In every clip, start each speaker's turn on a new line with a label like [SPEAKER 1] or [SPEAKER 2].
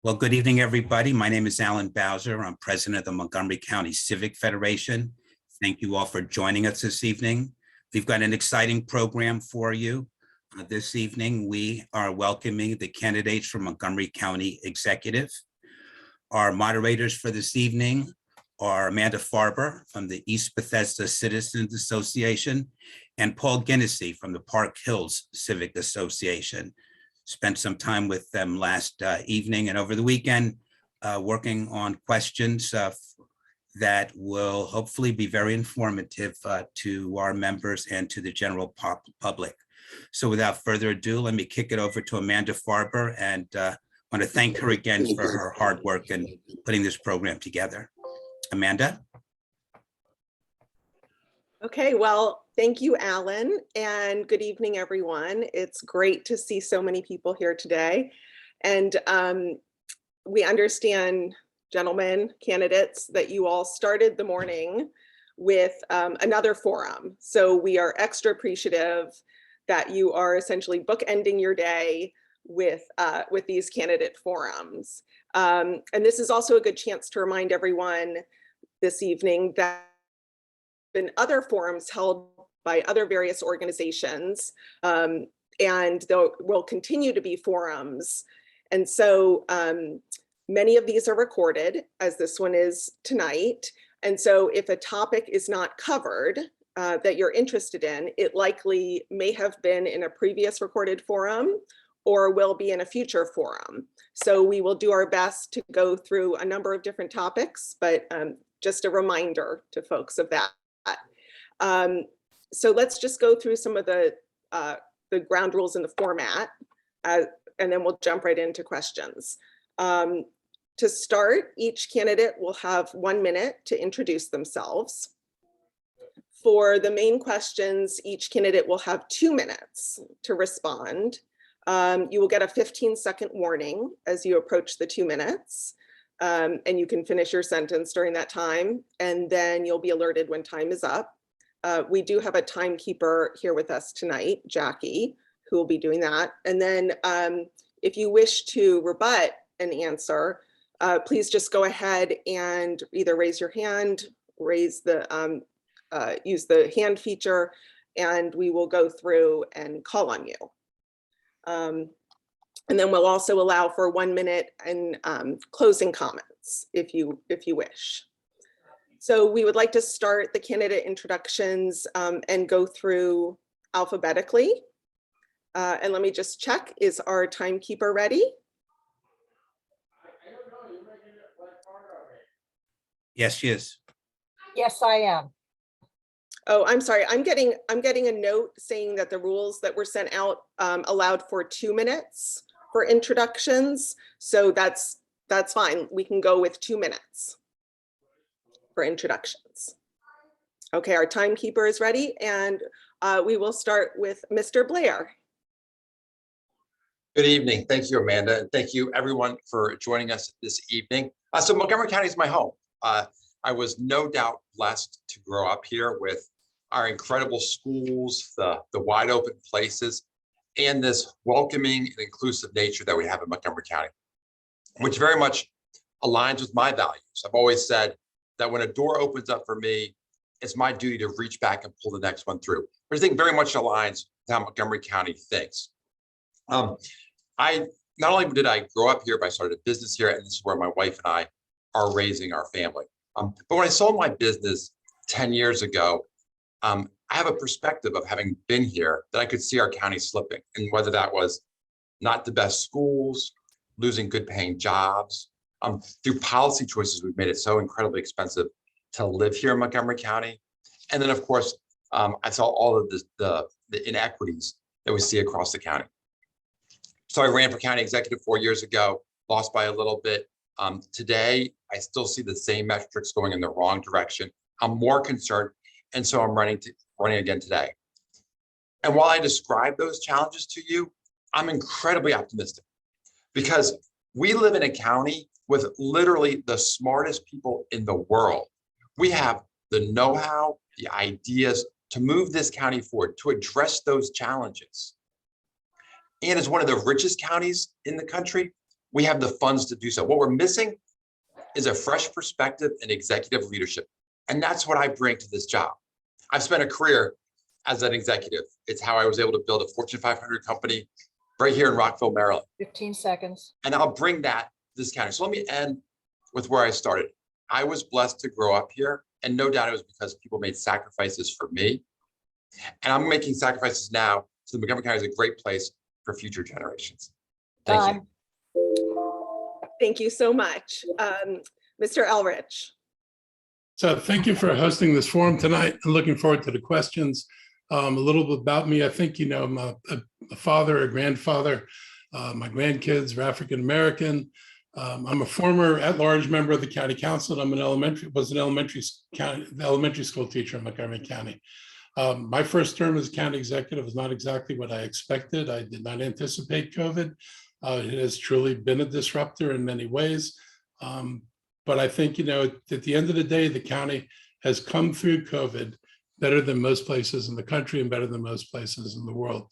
[SPEAKER 1] Well, good evening, everybody. My name is Alan Bowser. I'm president of the Montgomery County Civic Federation. Thank you all for joining us this evening. We've got an exciting program for you. This evening, we are welcoming the candidates for Montgomery County Executive. Our moderators for this evening are Amanda Farber from the East Bethesda Citizens Association and Paul Ginnessy from the Park Hills Civic Association. Spent some time with them last evening and over the weekend working on questions that will hopefully be very informative to our members and to the general public. So without further ado, let me kick it over to Amanda Farber, and want to thank her again for her hard work in putting this program together. Amanda?
[SPEAKER 2] Okay, well, thank you, Alan, and good evening, everyone. It's great to see so many people here today. And we understand, gentlemen, candidates, that you all started the morning with another forum. So we are extra appreciative that you are essentially bookending your day with these candidate forums. And this is also a good chance to remind everyone this evening that been other forums held by other various organizations, and there will continue to be forums. And so many of these are recorded, as this one is tonight. And so if a topic is not covered that you're interested in, it likely may have been in a previous recorded forum or will be in a future forum. So we will do our best to go through a number of different topics, but just a reminder to folks of that. So let's just go through some of the ground rules in the format, and then we'll jump right into questions. To start, each candidate will have 1 minute to introduce themselves. For the main questions, each candidate will have 2 minutes to respond. You will get a 15-second warning as you approach the 2 minutes, and you can finish your sentence during that time, and then you'll be alerted when time is up. We do have a timekeeper here with us tonight, Jackie, who will be doing that. And then if you wish to rebut an answer, please just go ahead and either raise your hand, use the hand feature, and we will go through and call on you. And then we'll also allow for 1 minute and closing comments if you wish. So we would like to start the candidate introductions and go through alphabetically. And let me just check, is our timekeeper ready?
[SPEAKER 1] Yes, she is.
[SPEAKER 3] Yes, I am.
[SPEAKER 2] Oh, I'm sorry. I'm getting a note saying that the rules that were sent out allowed for 2 minutes for introductions. So that's fine. We can go with 2 minutes for introductions. Okay, our timekeeper is ready, and we will start with Mr. Blair.
[SPEAKER 4] Good evening. Thank you, Amanda. And thank you, everyone, for joining us this evening. So Montgomery County is my home. I was no doubt blessed to grow up here with our incredible schools, the wide open places, and this welcoming and inclusive nature that we have in Montgomery County, which very much aligns with my values. I've always said that when a door opens up for me, it's my duty to reach back and pull the next one through, which I think very much aligns with how Montgomery County thinks. Not only did I grow up here, but I started a business here, and this is where my wife and I are raising our family. But when I sold my business 10 years ago, I have a perspective of having been here that I could see our county slipping, and whether that was not the best schools, losing good paying jobs, through policy choices, we've made it so incredibly expensive to live here in Montgomery County. And then, of course, I saw all of the inequities that we see across the county. So I ran for county executive 4 years ago, lost by a little bit. Today, I still see the same metrics going in the wrong direction. I'm more concerned, and so I'm running again today. And while I describe those challenges to you, I'm incredibly optimistic because we live in a county with literally the smartest people in the world. We have the know-how, the ideas to move this county forward, to address those challenges. And as one of the richest counties in the country, we have the funds to do so. What we're missing is a fresh perspective and executive leadership. And that's what I bring to this job. I've spent a career as an executive. It's how I was able to build a Fortune 500 company right here in Rockville, Maryland.
[SPEAKER 3] 15 seconds.
[SPEAKER 4] And I'll bring that to this county. So let me end with where I started. I was blessed to grow up here, and no doubt it was because people made sacrifices for me. And I'm making sacrifices now, so the Montgomery County is a great place for future generations. Thank you.
[SPEAKER 2] Thank you so much. Mr. Elrich.
[SPEAKER 5] So thank you for hosting this forum tonight. I'm looking forward to the questions. A little bit about me. I think, you know, I'm a father, a grandfather. My grandkids are African-American. I'm a former at-large member of the county council. I'm an elementary school teacher in Montgomery County. My first term as county executive was not exactly what I expected. I did not anticipate COVID. It has truly been a disruptor in many ways. But I think, you know, at the end of the day, the county has come through COVID better than most places in the country and better than most places in the world.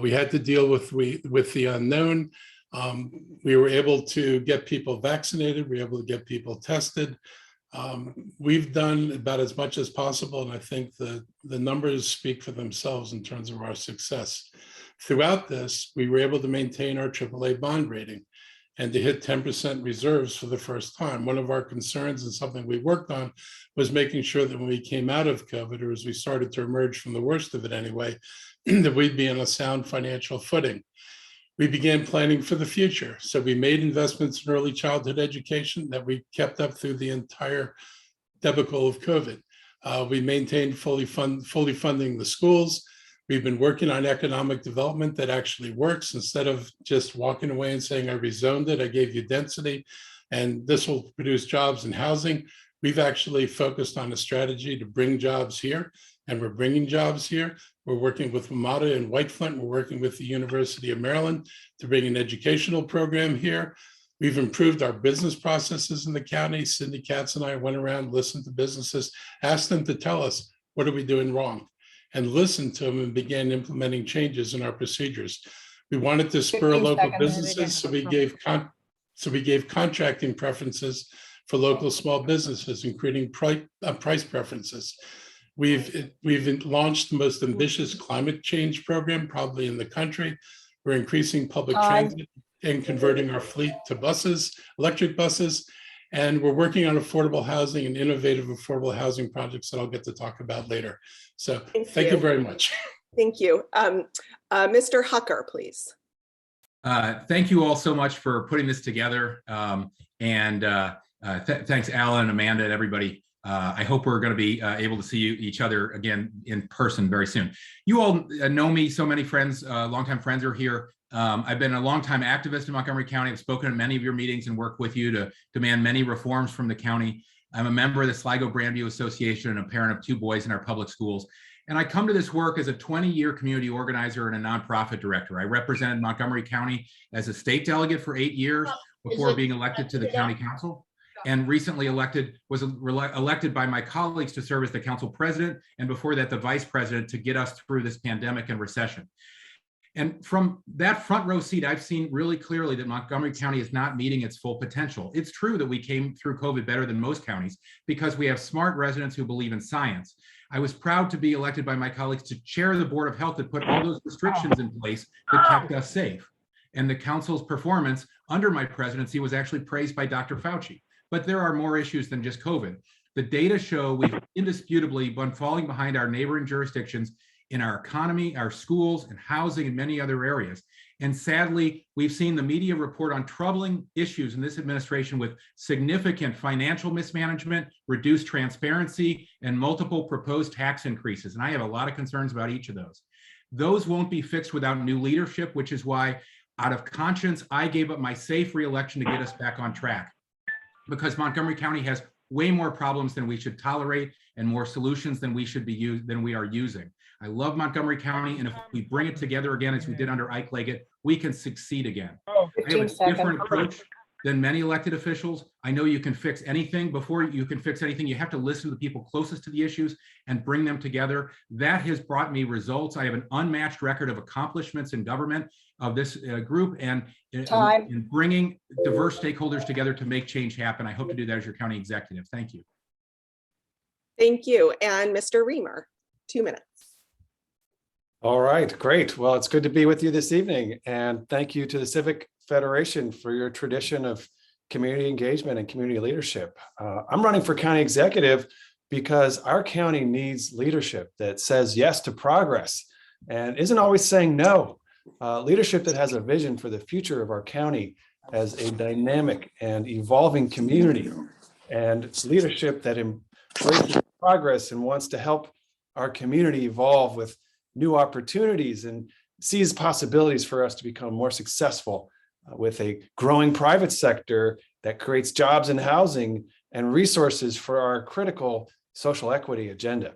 [SPEAKER 5] We had to deal with the unknown. We were able to get people vaccinated. We were able to get people tested. We've done about as much as possible, and I think the numbers speak for themselves in terms of our success. Throughout this, we were able to maintain our AAA bond rating and to hit 10% reserves for the first time. One of our concerns and something we worked on was making sure that when we came out of COVID, or as we started to emerge from the worst of it anyway, that we'd be on a sound financial footing. We began planning for the future. So we made investments in early childhood education that we kept up through the entire debacle of COVID. We maintained fully funding the schools. We've been working on economic development that actually works. Instead of just walking away and saying, I rezoned it, I gave you density, and this will produce jobs and housing. We've actually focused on a strategy to bring jobs here, and we're bringing jobs here. We're working with WMATA and White Flint. We're working with the University of Maryland to bring an educational program here. We've improved our business processes in the county. Cindy Katz and I went around, listened to businesses, asked them to tell us, what are we doing wrong? And listened to them and began implementing changes in our procedures. We wanted to spur
[SPEAKER 3] 15
[SPEAKER 5] local
[SPEAKER 3] seconds.
[SPEAKER 5] businesses, so we gave contracting preferences for local small businesses, including price preferences. We've launched the most ambitious climate change program probably in the country. We're increasing public transit and converting our fleet to buses, electric buses. And we're working on affordable housing and innovative affordable housing projects that I'll get to talk about later. So thank you very much.
[SPEAKER 2] Thank you. Mr. Hucker, please.
[SPEAKER 6] Thank you all so much for putting this together. Thanks, Alan, Amanda, and everybody. I hope we're going to be able to see each other again in person very soon. You all know me, so many friends, longtime friends are here. I've been a longtime activist in Montgomery County. I've spoken at many of your meetings and worked with you to demand many reforms from the county. I'm a member of the Sligo-Grandview Association and a parent of 2 boys in our public schools. And I come to this work as a 20-year community organizer and a nonprofit director. I represented Montgomery County as a state delegate for 8 years before being elected to the county council, and recently was elected by my colleagues to serve as the council president, and before that, the vice president, to get us through this pandemic and recession. And from that front row seat, I've seen really clearly that Montgomery County is not meeting its full potential. It's true that we came through COVID better than most counties because we have smart residents who believe in science. I was proud to be elected by my colleagues to chair the Board of Health that put all those restrictions in place that kept us safe. And the council's performance under my presidency was actually praised by Dr. Fauci. But there are more issues than just COVID. The data show we've indisputably been falling behind our neighboring jurisdictions in our economy, our schools, and housing, and many other areas. And sadly, we've seen the media report on troubling issues in this administration with significant financial mismanagement, reduced transparency, and multiple proposed tax increases. And I have a lot of concerns about each of those. Those won't be fixed without new leadership, which is why, out of conscience, I gave up my safe re-election to get us back on track. Because Montgomery County has way more problems than we should tolerate and more solutions than we are using. I love Montgomery County, and if we bring it together again as we did under Ike Leggett, we can succeed again. I have a different approach than many elected officials. I know you can fix anything. Before you can fix anything, you have to listen to the people closest to the issues and bring them together. That has brought me results. I have an unmatched record of accomplishments in government of this group and
[SPEAKER 3] Time.
[SPEAKER 6] in bringing diverse stakeholders together to make change happen. I hope to do that as your county executive. Thank you.
[SPEAKER 2] Thank you. And Mr. Riemer, 2 minutes.
[SPEAKER 7] All right, great. Well, it's good to be with you this evening. And thank you to the Civic Federation for your tradition of community engagement and community leadership. I'm running for county executive because our county needs leadership that says yes to progress and isn't always saying no. Leadership that has a vision for the future of our county as a dynamic and evolving community, and leadership that embraces progress and wants to help our community evolve with new opportunities and sees possibilities for us to become more successful with a growing private sector that creates jobs and housing and resources for our critical social equity agenda.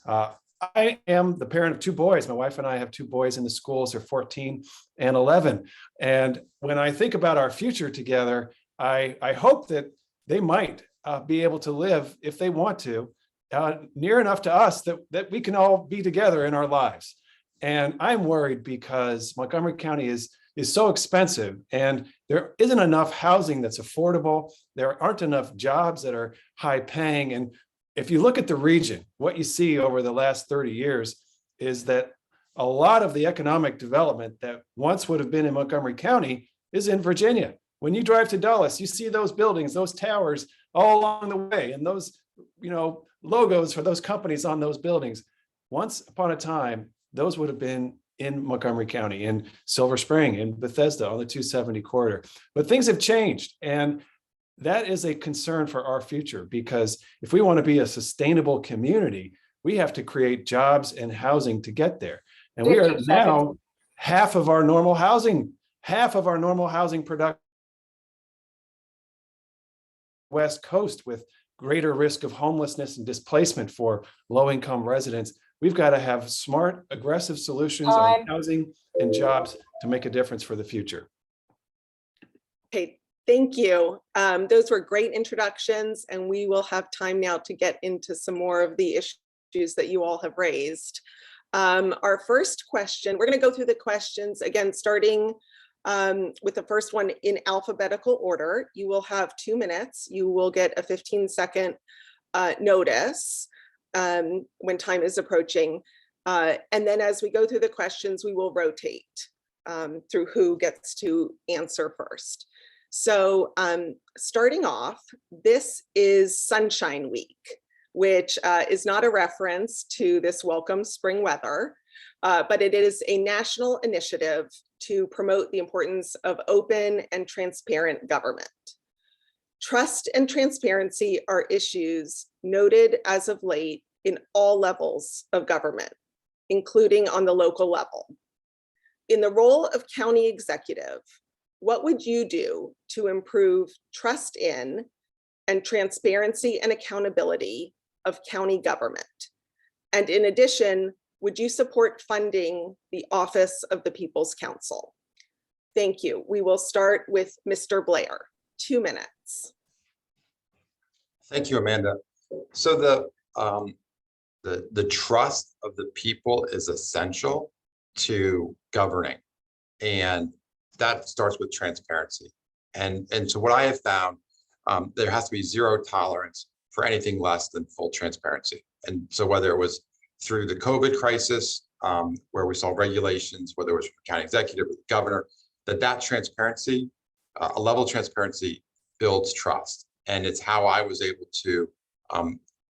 [SPEAKER 7] I am the parent of 2 boys. My wife and I have 2 boys in the schools. They're 14 and 11. And when I think about our future together, I hope that they might be able to live, if they want to, near enough to us that we can all be together in our lives. And I'm worried because Montgomery County is so expensive and there isn't enough housing that's affordable. There aren't enough jobs that are high paying. And if you look at the region, what you see over the last 30 years is that a lot of the economic development that once would have been in Montgomery County is in Virginia. When you drive to Dulles, you see those buildings, those towers all along the way, and those, logos for those companies on those buildings. Once upon a time, those would have been in Montgomery County, in Silver Spring, in Bethesda on the 270 corridor. But things have changed, and that is a concern for our future, because if we want to be a sustainable community, we have to create jobs and housing to get there. And we are
[SPEAKER 3] 50
[SPEAKER 7] now
[SPEAKER 3] seconds.
[SPEAKER 7] half of our normal housing production West Coast, with greater risk of homelessness and displacement for low-income residents. We've got to have smart, aggressive solutions
[SPEAKER 3] Time.
[SPEAKER 7] on housing and jobs to make a difference for the future.
[SPEAKER 2] Okay, thank you. Those were great introductions, and we will have time now to get into some more of the issues that you all have raised. Our first question, we're going to go through the questions again, starting with the first one in alphabetical order. You will have 2 minutes. You will get a 15-second notice when time is approaching. And then as we go through the questions, we will rotate through who gets to answer first. So starting off, this is Sunshine Week, which is not a reference to this welcome spring weather, but it is a national initiative to promote the importance of open and transparent government. Trust and transparency are issues noted as of late in all levels of government, including on the local level. In the role of county executive, what would you do to improve trust in and transparency and accountability of county government? And in addition, would you support funding the Office of the People's Council? Thank you. We will start with Mr. Blair. 2 minutes.
[SPEAKER 4] Thank you, Amanda. So the trust of the people is essential to governing, and that starts with transparency. And so what I have found, there has to be zero tolerance for anything less than full transparency. And so whether it was through the COVID crisis, where we saw regulations, whether it was for county executive or the governor, that transparency, a level of transparency builds trust. And it's how I was able to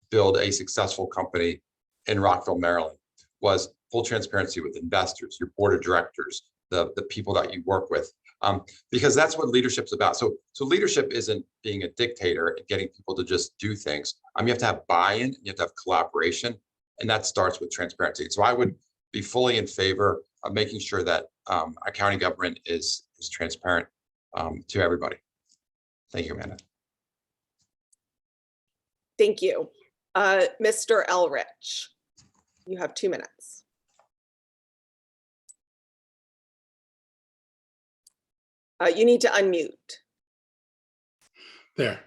[SPEAKER 4] build a successful company in Rockville, Maryland, was full transparency with investors, your board of directors, the people that you work with, because that's what leadership's about. So leadership isn't being a dictator and getting people to just do things. You have to have buy-in, you have to have collaboration, and that starts with transparency. So I would be fully in favor of making sure that our county government is transparent to everybody. Thank you, Amanda.
[SPEAKER 2] Thank you. Mr. Elrich, you have 2 minutes. You need to unmute.
[SPEAKER 5] There.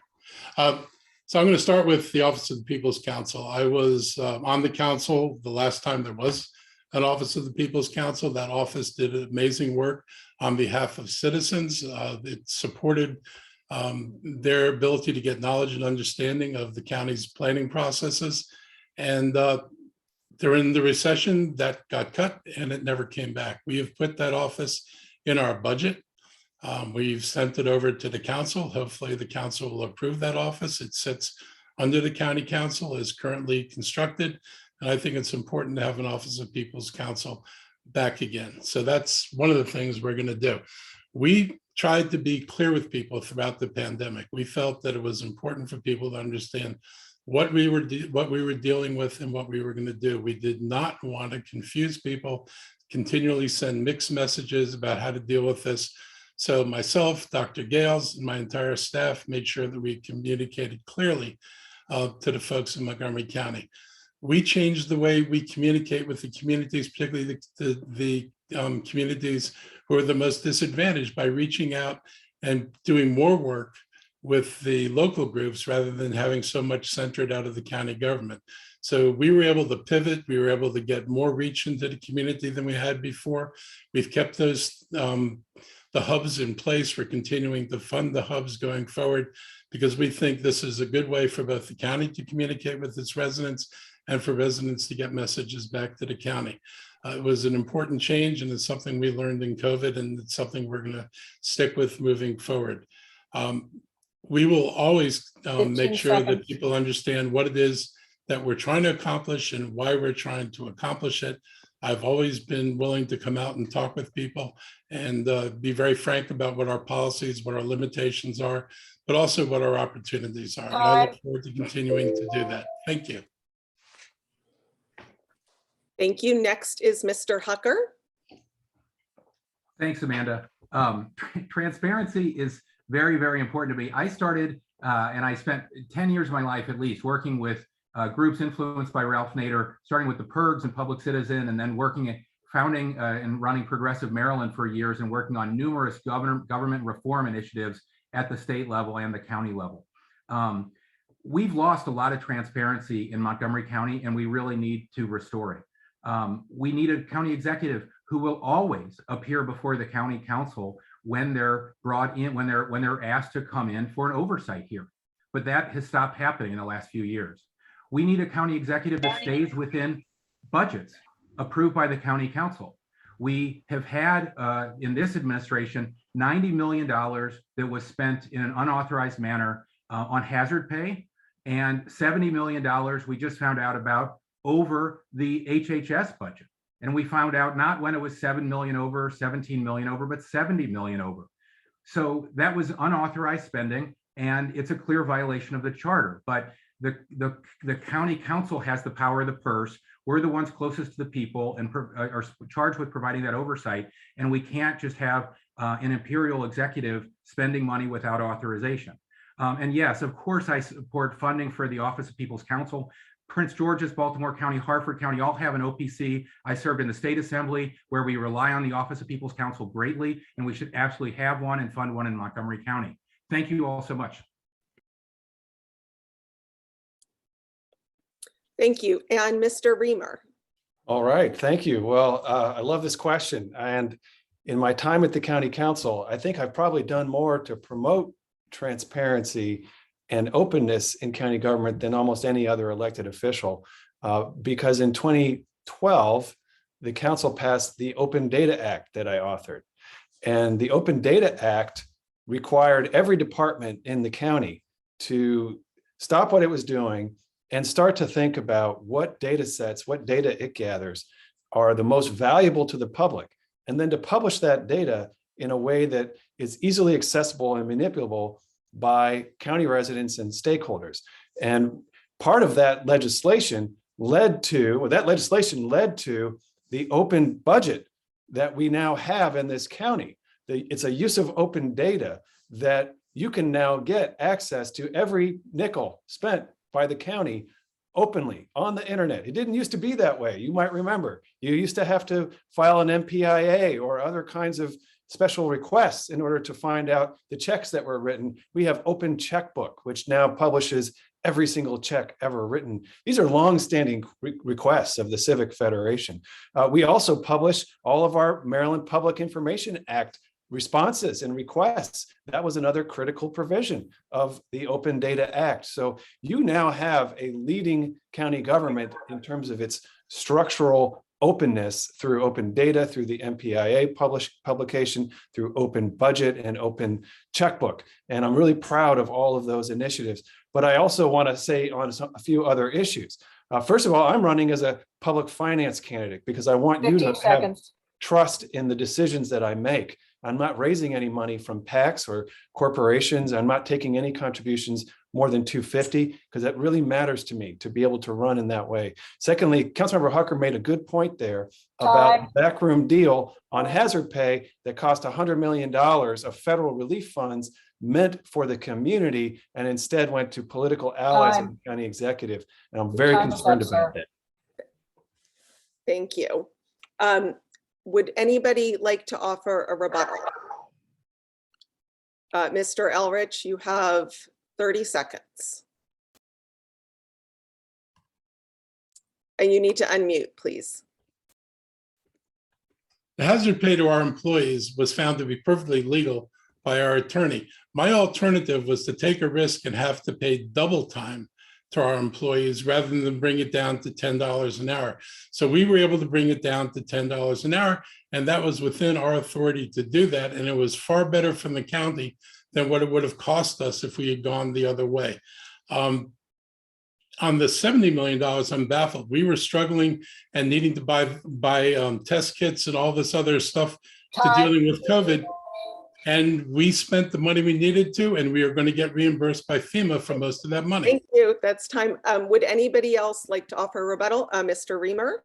[SPEAKER 5] So I'm going to start with the Office of the People's Council. I was on the council the last time there was an Office of the People's Council. That office did amazing work on behalf of citizens. It supported their ability to get knowledge and understanding of the county's planning processes. And during the recession, that got cut and it never came back. We have put that office in our budget. We've sent it over to the council. Hopefully the council will approve that office. It sits under the county council, is currently constructed. And I think it's important to have an Office of People's Council back again. So that's one of the things we're going to do. We tried to be clear with people throughout the pandemic. We felt that it was important for people to understand what we were dealing with and what we were going to do. We did not want to confuse people, continually send mixed messages about how to deal with this. So myself, Dr. Gales, and my entire staff made sure that we communicated clearly to the folks in Montgomery County. We changed the way we communicate with the communities, particularly the communities who are the most disadvantaged, by reaching out and doing more work with the local groups rather than having so much centered out of the county government. So we were able to pivot. We were able to get more reach into the community than we had before. We've kept those the hubs in place. We're continuing to fund the hubs going forward because we think this is a good way for both the county to communicate with its residents and for residents to get messages back to the county. It was an important change, and it's something we learned in COVID, and it's something we're going to stick with moving forward. We will always make sure that people understand what it is that we're trying to accomplish and why we're trying to accomplish it. I've always been willing to come out and talk with people and be very frank about what our policies, what our limitations are, but also what our opportunities are. And I look forward to continuing to do that. Thank you.
[SPEAKER 2] Thank you. Next is Mr. Hucker.
[SPEAKER 6] Thanks, Amanda. Transparency is very, very important to me. I started and I spent 10 years of my life at least working with groups influenced by Ralph Nader, starting with the PIRGs and Public Citizen, and then working at founding and running Progressive Maryland for years and working on numerous government reform initiatives at the state level and the county level. We've lost a lot of transparency in Montgomery County, and we really need to restore it. We need a county executive who will always appear before the county council when they're brought in, when they're asked to come in for an oversight hearing. But that has stopped happening in the last few years. We need a county executive that stays within budgets approved by the county council. We have had in this administration $90 million that was spent in an unauthorized manner on hazard pay, and $70 million we just found out about over the HHS budget. And we found out not when it was 7 million over, 17 million over, but 70 million over. So that was unauthorized spending, and it's a clear violation of the charter. But the county council has the power of the purse. We're the ones closest to the people and are charged with providing that oversight. And we can't just have an imperial executive spending money without authorization. And yes, of course, I support funding for the Office of People's Council. Prince George's, Baltimore County, Harford County all have an OPC. I served in the state assembly where we rely on the Office of People's Council greatly, and we should absolutely have one and fund one in Montgomery County. Thank you all so much.
[SPEAKER 2] Thank you. And Mr. Riemer.
[SPEAKER 7] All right, thank you. Well, I love this question. And in my time at the county council, I think I've probably done more to promote transparency and openness in county government than almost any other elected official. Because in 2012, the council passed the Open Data Act that I authored. And the Open Data Act required every department in the county to stop what it was doing and start to think about what data sets, what data it gathers are the most valuable to the public, and then to publish that data in a way that is easily accessible and manipulable by county residents and stakeholders. And part of that legislation led to the open budget that we now have in this county. It's a use of open data that you can now get access to every nickel spent by the county openly on the internet. It didn't used to be that way. You might remember. You used to have to file an MPIA or other kinds of special requests in order to find out the checks that were written. We have Open Checkbook, which now publishes every single check ever written. These are longstanding requests of the Civic Federation. We also publish all of our Maryland Public Information Act responses and requests. That was another critical provision of the Open Data Act. So you now have a leading county government in terms of its structural openness through open data, through the MPIA publication, through open budget and open checkbook. And I'm really proud of all of those initiatives. But I also want to say on a few other issues. First of all, I'm running as a public finance candidate because I want you
[SPEAKER 3] 15
[SPEAKER 7] to have
[SPEAKER 3] seconds.
[SPEAKER 7] trust in the decisions that I make. I'm not raising any money from PACs or corporations. I'm not taking any contributions more than $250 because that really matters to me to be able to run in that way. Secondly, Councilmember Hucker made a good point there about
[SPEAKER 3] Time.
[SPEAKER 7] a backroom deal on hazard pay that cost $100 million of federal relief funds meant for the community and instead went to political allies of
[SPEAKER 3] Time.
[SPEAKER 7] the county executive. And I'm very
[SPEAKER 3] Time is
[SPEAKER 7] concerned
[SPEAKER 3] up,
[SPEAKER 7] about
[SPEAKER 3] sir.
[SPEAKER 7] that.
[SPEAKER 2] Thank you. Would anybody like to offer a rebuttal? Mr. Elrich, you have 30 seconds. And you need to unmute, please.
[SPEAKER 5] The hazard pay to our employees was found to be perfectly legal by our attorney. My alternative was to take a risk and have to pay double time to our employees rather than bring it down to $10 an hour. So we were able to bring it down to $10 an hour, and that was within our authority to do that. And it was far better from the county than what it would have cost us if we had gone the other way. On the $70 million, I'm baffled. We were struggling and needing to buy test kits and all this other stuff to
[SPEAKER 3] Time.
[SPEAKER 5] dealing with COVID. And we spent the money we needed to, and we are going to get reimbursed by FEMA for most of that money.
[SPEAKER 2] Thank you. That's time. Would anybody else like to offer a rebuttal? Mr. Riemer?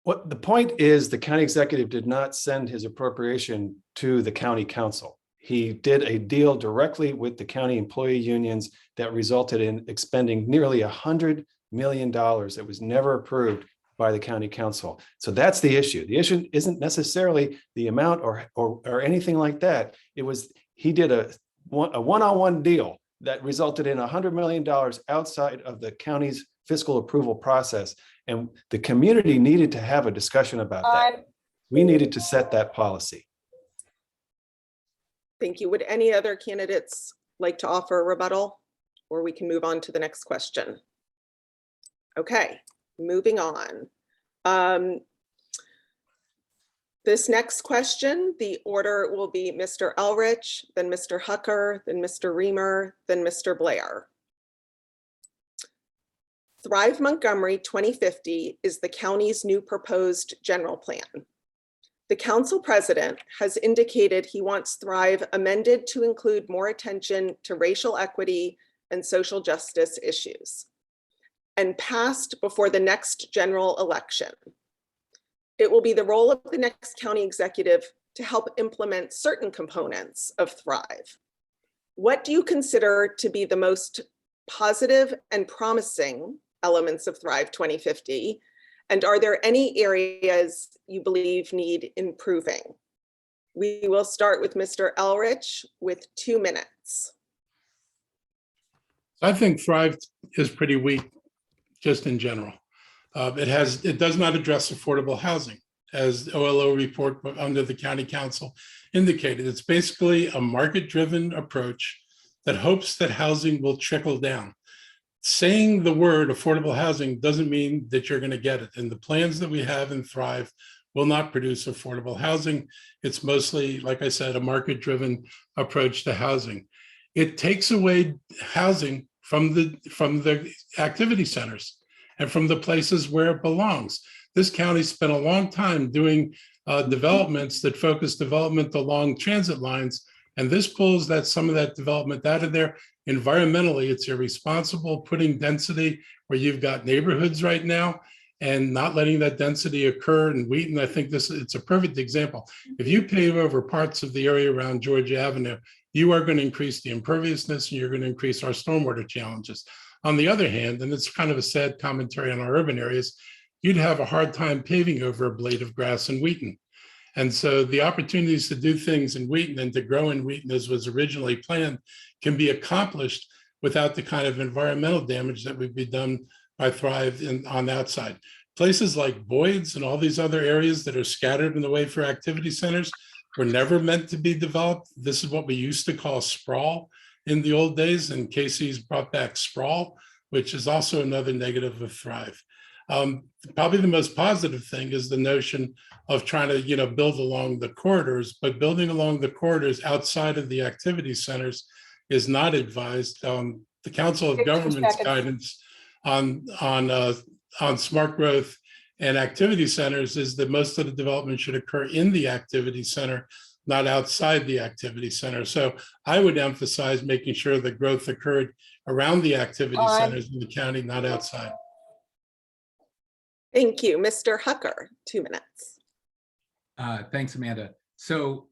[SPEAKER 7] What the point is, the county executive did not send his appropriation to the county council. He did a deal directly with the county employee unions that resulted in expending nearly $100 million that was never approved by the county council. So that's the issue. The issue isn't necessarily the amount or anything like that. It was, he did a one-on-one deal that resulted in $100 million outside of the county's fiscal approval process. And the community needed to have a discussion about that.
[SPEAKER 3] Time.
[SPEAKER 7] We needed to set that policy.
[SPEAKER 2] Thank you. Would any other candidates like to offer a rebuttal? Or we can move on to the next question. Okay, moving on. This next question, the order will be Mr. Elrich, then Mr. Hucker, then Mr. Riemer, then Mr. Blair. Thrive Montgomery 2050 is the county's new proposed general plan. The council president has indicated he wants Thrive amended to include more attention to racial equity and social justice issues, and passed before the next general election. It will be the role of the next county executive to help implement certain components of Thrive. What do you consider to be the most positive and promising elements of Thrive 2050? And are there any areas you believe need improving? We will start with Mr. Elrich with 2 minutes.
[SPEAKER 5] I think Thrive is pretty weak, just in general. It does not address affordable housing, as OLO report under the county council indicated. It's basically a market-driven approach that hopes that housing will trickle down. Saying the word affordable housing doesn't mean that you're going to get it. And the plans that we have in Thrive will not produce affordable housing. It's mostly, like I said, a market-driven approach to housing. It takes away housing from the activity centers and from the places where it belongs. This county spent a long time doing developments that focus development along transit lines, and this pulls some of that development out of there. Environmentally, it's irresponsible putting density where you've got neighborhoods right now and not letting that density occur. In Wheaton, I think it's a perfect example. If you pave over parts of the area around Georgia Avenue, you are going to increase the imperviousness and you're going to increase our stormwater challenges. On the other hand, and it's kind of a sad commentary on our urban areas, you'd have a hard time paving over a blade of grass in Wheaton. And so the opportunities to do things in Wheaton and to grow in Wheaton as was originally planned can be accomplished without the kind of environmental damage that would be done by Thrive on the outside. Places like Boyd's and all these other areas that are scattered in the way for activity centers were never meant to be developed. This is what we used to call sprawl in the old days, and Casey's brought back sprawl, which is also another negative of Thrive. Probably the most positive thing is the notion of trying to, build along the corridors, but building along the corridors outside of the activity centers is not advised. The Council of
[SPEAKER 3] 60
[SPEAKER 5] Governments
[SPEAKER 3] seconds.
[SPEAKER 5] guidance on smart growth and activity centers is that most of the development should occur in the activity center, not outside the activity center. So I would emphasize making sure that growth occurred around the activity centers in the county, not outside.
[SPEAKER 2] Thank you. Mr. Hucker, 2 minutes.
[SPEAKER 6] Thanks, Amanda. So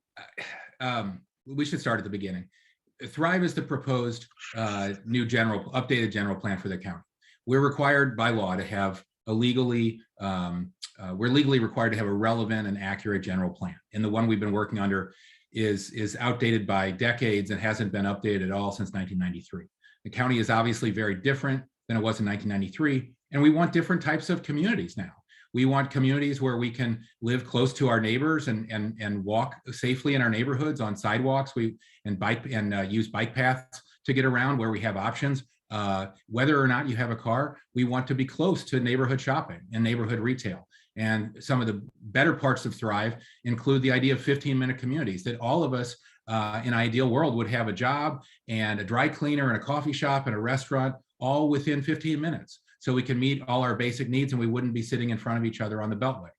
[SPEAKER 6] we should start at the beginning. Thrive is the proposed updated general plan for the county. We're required by law to have we're legally required to have a relevant and accurate general plan. And the one we've been working under is outdated by decades and hasn't been updated at all since 1993. The county is obviously very different than it was in 1993. And we want different types of communities now. We want communities where we can live close to our neighbors and walk safely in our neighborhoods on sidewalks. Use bike paths to get around where we have options. Whether or not you have a car, we want to be close to neighborhood shopping and neighborhood retail. And some of the better parts of Thrive include the idea of 15-minute communities, that all of us in an ideal world would have a job and a dry cleaner and a coffee shop and a restaurant all within 15 minutes. So we can meet all our basic needs and we wouldn't be sitting in front of each other on the Beltway.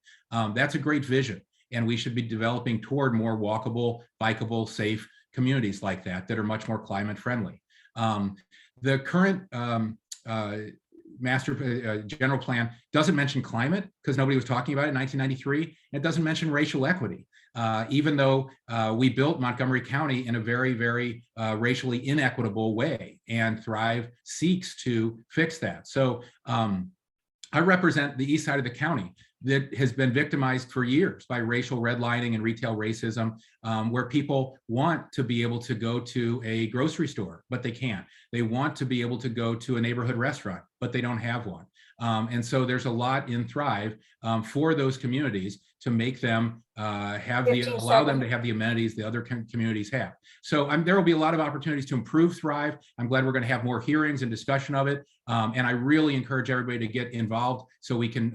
[SPEAKER 6] That's a great vision. And we should be developing toward more walkable, bikeable, safe communities like that are much more climate friendly. The current general plan doesn't mention climate because nobody was talking about it in 1993. It doesn't mention racial equity, even though we built Montgomery County in a very, very racially inequitable way, and Thrive seeks to fix that. So I represent the east side of the county that has been victimized for years by racial redlining and retail racism, where people want to be able to go to a grocery store, but they can't. They want to be able to go to a neighborhood restaurant, but they don't have one. And so there's a lot in Thrive for those communities to make them allow them to have the amenities the other communities have. So there will be a lot of opportunities to improve Thrive. I'm glad we're going to have more hearings and discussion of it. And I really encourage everybody to get involved so we can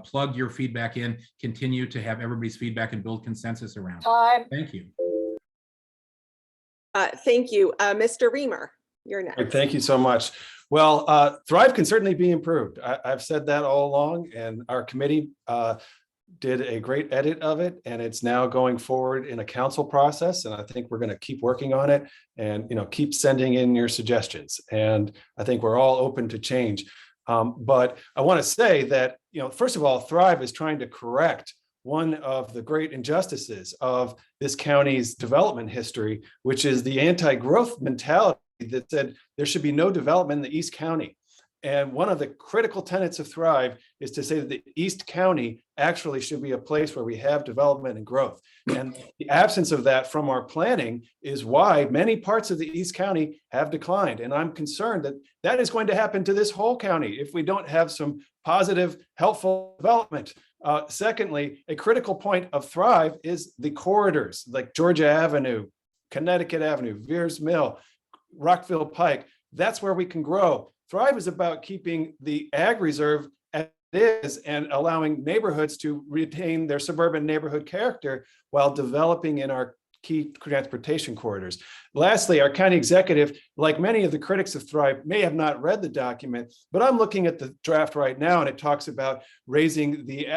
[SPEAKER 6] plug your feedback in, continue to have everybody's feedback and build consensus around it.
[SPEAKER 3] Time.
[SPEAKER 6] Thank you.
[SPEAKER 2] Thank you. Mr. Riemer, you're next.
[SPEAKER 7] Thank you so much. Well, Thrive can certainly be improved. I've said that all along, and our committee did a great edit of it, and it's now going forward in a council process. And I think we're going to keep working on it and keep sending in your suggestions. And I think we're all open to change. But I want to say that, first of all, Thrive is trying to correct one of the great injustices of this county's development history, which is the anti-growth mentality that said there should be no development in the East County. And one of the critical tenets of Thrive is to say that the East County actually should be a place where we have development and growth. And the absence of that from our planning is why many parts of the East County have declined. And I'm concerned that that is going to happen to this whole county if we don't have some positive, helpful development. Secondly, a critical point of Thrive is the corridors like Georgia Avenue, Connecticut Avenue, Veers Mill, Rockville Pike. That's where we can grow. Thrive is about keeping the ag reserve as it is and allowing neighborhoods to retain their suburban neighborhood character while developing in our key transportation corridors. Lastly, our county executive, like many of the critics of Thrive, may have not read the document, but I'm looking at the draft right now, and it talks about raising the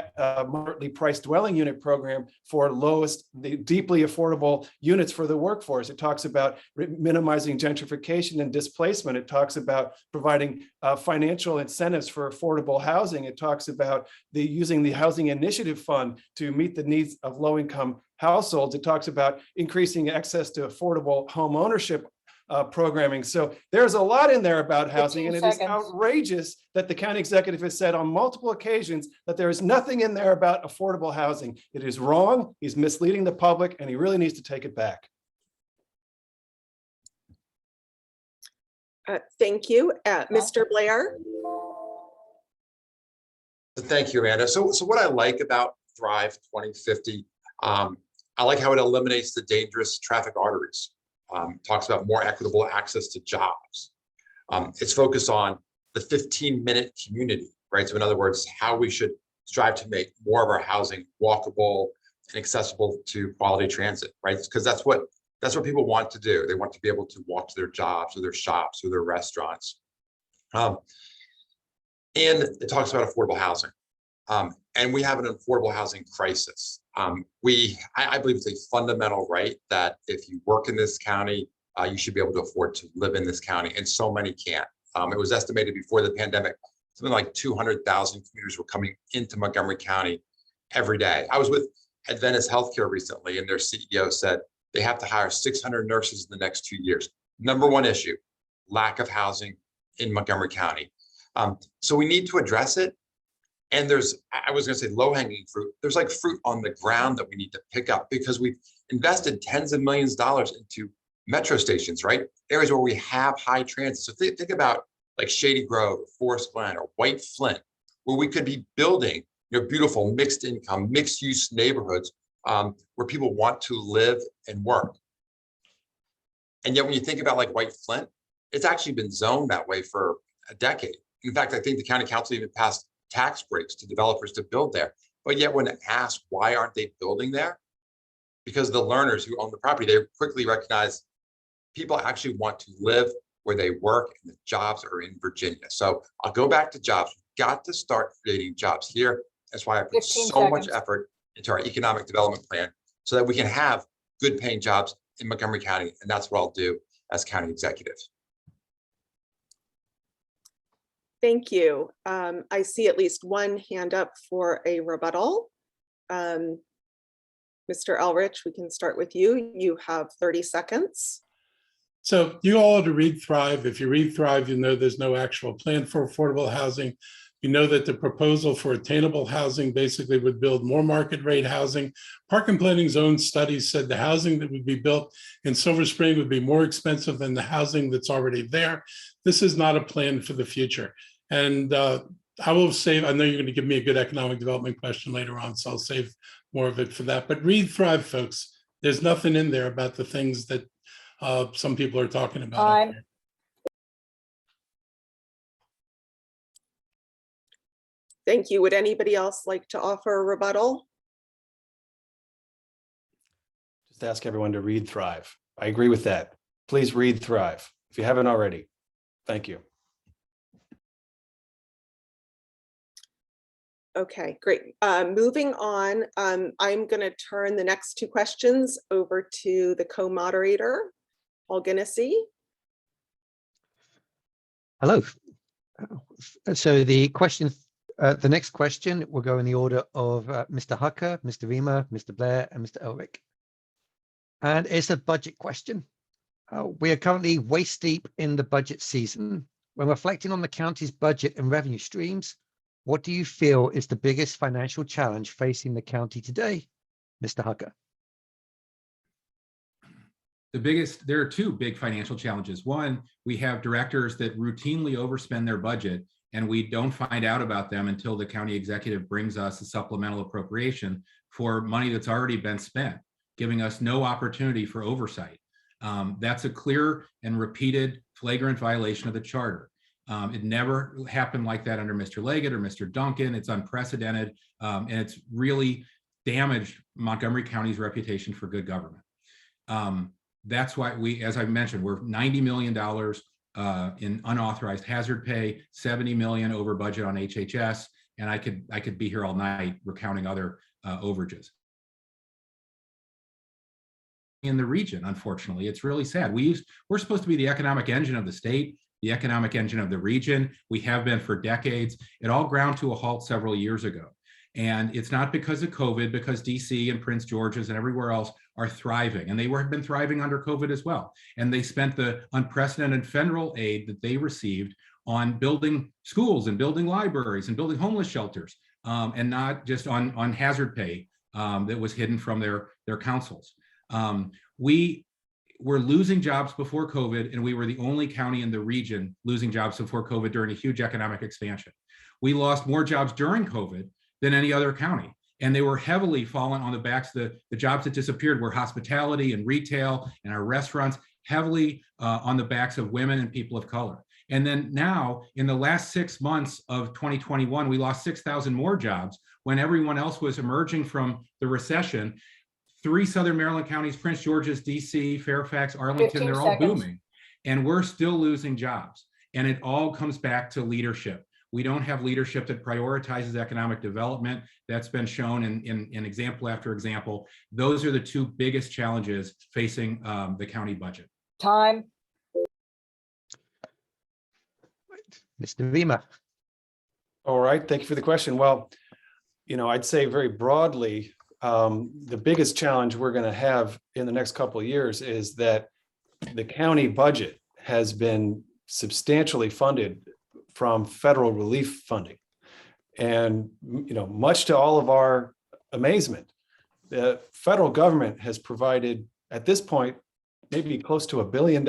[SPEAKER 7] moderately priced dwelling unit program for the deeply affordable units for the workforce. It talks about minimizing gentrification and displacement. It talks about providing financial incentives for affordable housing. It talks about using the Housing Initiative Fund to meet the needs of low-income households. It talks about increasing access to affordable home ownership programming. So there's a lot in there about housing,
[SPEAKER 3] 15
[SPEAKER 7] and it is
[SPEAKER 3] seconds.
[SPEAKER 7] outrageous that the county executive has said on multiple occasions that there is nothing in there about affordable housing. It is wrong. He's misleading the public, and he really needs to take it back.
[SPEAKER 2] Thank you. Mr. Blair?
[SPEAKER 4] Thank you, Amanda. So what I like about Thrive 2050, I like how it eliminates the dangerous traffic arteries. Talks about more equitable access to jobs. It's focused on the 15-minute community, right? So in other words, how we should strive to make more of our housing walkable and accessible to quality transit, right? Because that's what people want to do. They want to be able to walk to their jobs or their shops or their restaurants. And it talks about affordable housing. And we have an affordable housing crisis. I believe it's a fundamental right that if you work in this county, you should be able to afford to live in this county, and so many can't. It was estimated before the pandemic, something like 200,000 commuters were coming into Montgomery County every day. I was with Adventist Healthcare recently, and their CEO said they have to hire 600 nurses in the next 2 years. Number one issue, lack of housing in Montgomery County. So we need to address it. And I was going to say low-hanging fruit. There's like fruit on the ground that we need to pick up, because we've invested tens of millions of dollars into metro stations, right? Areas where we have high transit. So think about like Shady Grove, Forest Glen, or White Flint, where we could be building, beautiful mixed income, mixed use neighborhoods where people want to live and work. And yet when you think about like White Flint, it's actually been zoned that way for a decade. In fact, I think the county council even passed tax breaks to developers to build there. But yet when asked why aren't they building there, because the learners who own the property, they quickly recognize people actually want to live where they work, and the jobs are in Virginia. So I'll go back to jobs. We've got to start creating jobs here. That's why I put
[SPEAKER 3] 15
[SPEAKER 4] so much
[SPEAKER 3] seconds.
[SPEAKER 4] effort into our economic development plan, so that we can have good paying jobs in Montgomery County. And that's what I'll do as county executive.
[SPEAKER 2] Thank you. I see at least one hand up for a rebuttal. Mr. Elrich, we can start with you. You have 30 seconds.
[SPEAKER 5] So you all ought to read Thrive. If you read Thrive, you know there's no actual plan for affordable housing. You know that the proposal for attainable housing basically would build more market rate housing. Park and Planning's own studies said the housing that would be built in Silver Spring would be more expensive than the housing that's already there. This is not a plan for the future. And I will save, I know you're going to give me a good economic development question later on, so I'll save more of it for that. But read Thrive, folks. There's nothing in there about the things that some people are talking about.
[SPEAKER 3] Time.
[SPEAKER 2] Thank you. Would anybody else like to offer a rebuttal?
[SPEAKER 7] Just ask everyone to read Thrive. I agree with that. Please read Thrive if you haven't already. Thank you.
[SPEAKER 2] Okay, great. Moving on, I'm going to turn the next two questions over to the co-moderator, Paul Ginnessy.
[SPEAKER 8] Hello. So the question, the next question will go in the order of Mr. Hucker, Mr. Riemer, Mr. Blair, and Mr. Elrich. And it's a budget question. We are currently waist deep in the budget season. When reflecting on the county's budget and revenue streams, what do you feel is the biggest financial challenge facing the county today, Mr. Hucker?
[SPEAKER 6] There are two big financial challenges. One, we have directors that routinely overspend their budget, and we don't find out about them until the county executive brings us a supplemental appropriation for money that's already been spent, giving us no opportunity for oversight. That's a clear and repeated flagrant violation of the charter. It never happened like that under Mr. Leggett or Mr. Duncan. It's unprecedented, and it's really damaged Montgomery County's reputation for good government. That's why we, as I mentioned, we're $90 million in unauthorized hazard pay, 70 million over budget on HHS, and I could be here all night recounting other overages. In the region, unfortunately, it's really sad. We're supposed to be the economic engine of the state, the economic engine of the region. We have been for decades. It all ground to a halt several years ago. And it's not because of COVID, because DC and Prince George's and everywhere else are thriving, and they have been thriving under COVID as well. And they spent the unprecedented federal aid that they received on building schools and building libraries and building homeless shelters, and not just on hazard pay that was hidden from their councils. We were losing jobs before COVID, and we were the only county in the region losing jobs before COVID during a huge economic expansion. We lost more jobs during COVID than any other county. And they were heavily falling on the backs. The jobs that disappeared were hospitality and retail and our restaurants, heavily on the backs of women and people of color. And then now, in the last 6 months of 2021, we lost 6,000 more jobs when everyone else was emerging from the recession. 3 Southern Maryland counties, Prince George's, DC, Fairfax, Arlington,
[SPEAKER 3] 15
[SPEAKER 6] they're all
[SPEAKER 3] seconds.
[SPEAKER 6] booming. And we're still losing jobs. And it all comes back to leadership. We don't have leadership that prioritizes economic development. That's been shown in example after example. Those are the 2 biggest challenges facing the county budget.
[SPEAKER 3] Time.
[SPEAKER 8] Mr. Riemer.
[SPEAKER 7] All right, thank you for the question. Well, I'd say very broadly, the biggest challenge we're going to have in the next couple of years is that the county budget has been substantially funded from federal relief funding. And, much to all of our amazement, the federal government has provided, at this point, maybe close to $1 billion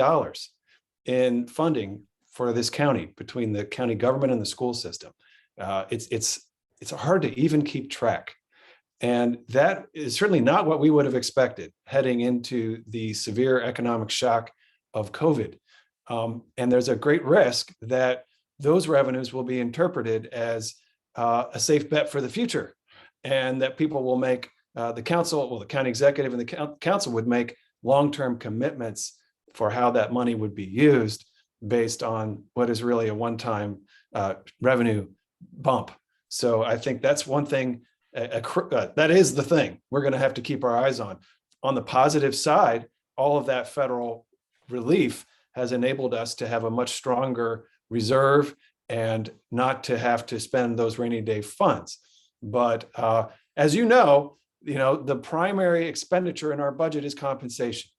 [SPEAKER 7] in funding for this county between the county government and the school system. It's hard to even keep track. And that is certainly not what we would have expected heading into the severe economic shock of COVID. And there's a great risk that those revenues will be interpreted as a safe bet for the future, and that people will make the county executive and the council would make long-term commitments for how that money would be used based on what is really a one-time revenue bump. So I think that's one thing, that is the thing we're going to have to keep our eyes on. On the positive side, all of that federal relief has enabled us to have a much stronger reserve and not to have to spend those rainy day funds. But as the primary expenditure in our budget is compensation.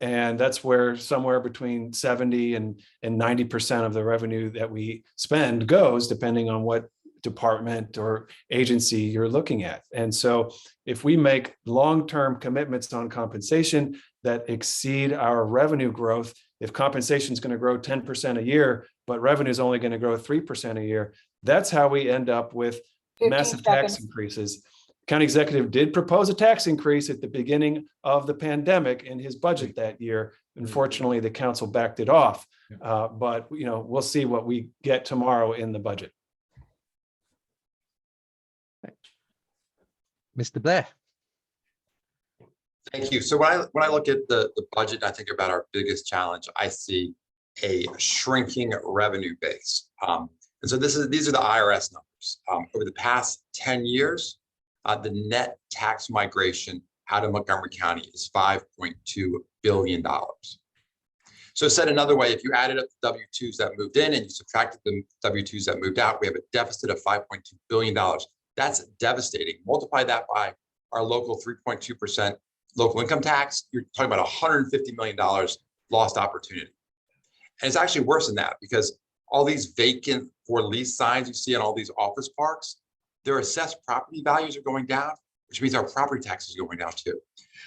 [SPEAKER 7] And that's where somewhere between 70 and 90% of the revenue that we spend goes, depending on what department or agency you're looking at. And so if we make long-term commitments on compensation that exceed our revenue growth, if compensation is going to grow 10% a year, but revenue is only going to grow 3% a year, that's how we end up with
[SPEAKER 3] 15
[SPEAKER 7] massive tax
[SPEAKER 3] seconds.
[SPEAKER 7] increases. County executive did propose a tax increase at the beginning of the pandemic in his budget that year. Unfortunately, the council backed it off. But we'll see what we get tomorrow in the budget.
[SPEAKER 8] Mr. Blair.
[SPEAKER 4] Thank you. So when I look at the budget, I think about our biggest challenge. I see a shrinking revenue base. And so these are the IRS numbers. Over the past 10 years, the net tax migration out of Montgomery County is $5.2 billion. So said another way, if you added up the W-2s that moved in and you subtracted the W-2s that moved out, we have a deficit of $5.2 billion. That's devastating. Multiply that by our local 3.2% local income tax, you're talking about $150 million lost opportunity. And it's actually worse than that, because all these vacant for lease signs you see in all these office parks, their assessed property values are going down, which means our property taxes are going down too.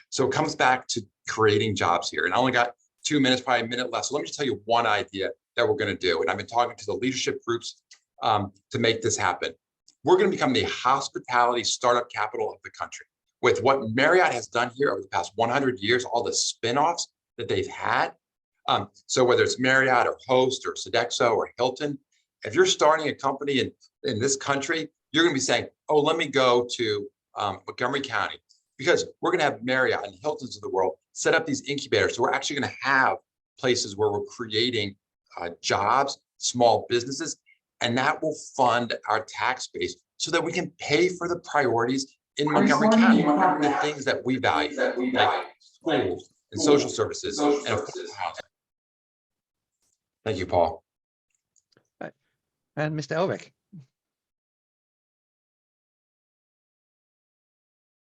[SPEAKER 4] So it comes back to creating jobs here. And I only got 2 minutes, probably a minute left. So let me just tell you one idea that we're going to do. And I've been talking to the leadership groups to make this happen. We're going to become the hospitality startup capital of the country. With what Marriott has done here over the past 100 years, all the spinoffs that they've had. So whether it's Marriott or Host or Sodexo or Hilton, if you're starting a company in this country, you're going to be saying, oh, let me go to Montgomery County, because we're going to have Marriott and Hiltons of the world set up these incubators. So we're actually going to have places where we're creating jobs, small businesses, and that will fund our tax base so that we can pay for the priorities in Montgomery County, the things that we value, like schools and social services and affordable housing. Thank you, Paul.
[SPEAKER 8] And Mr. Elrich.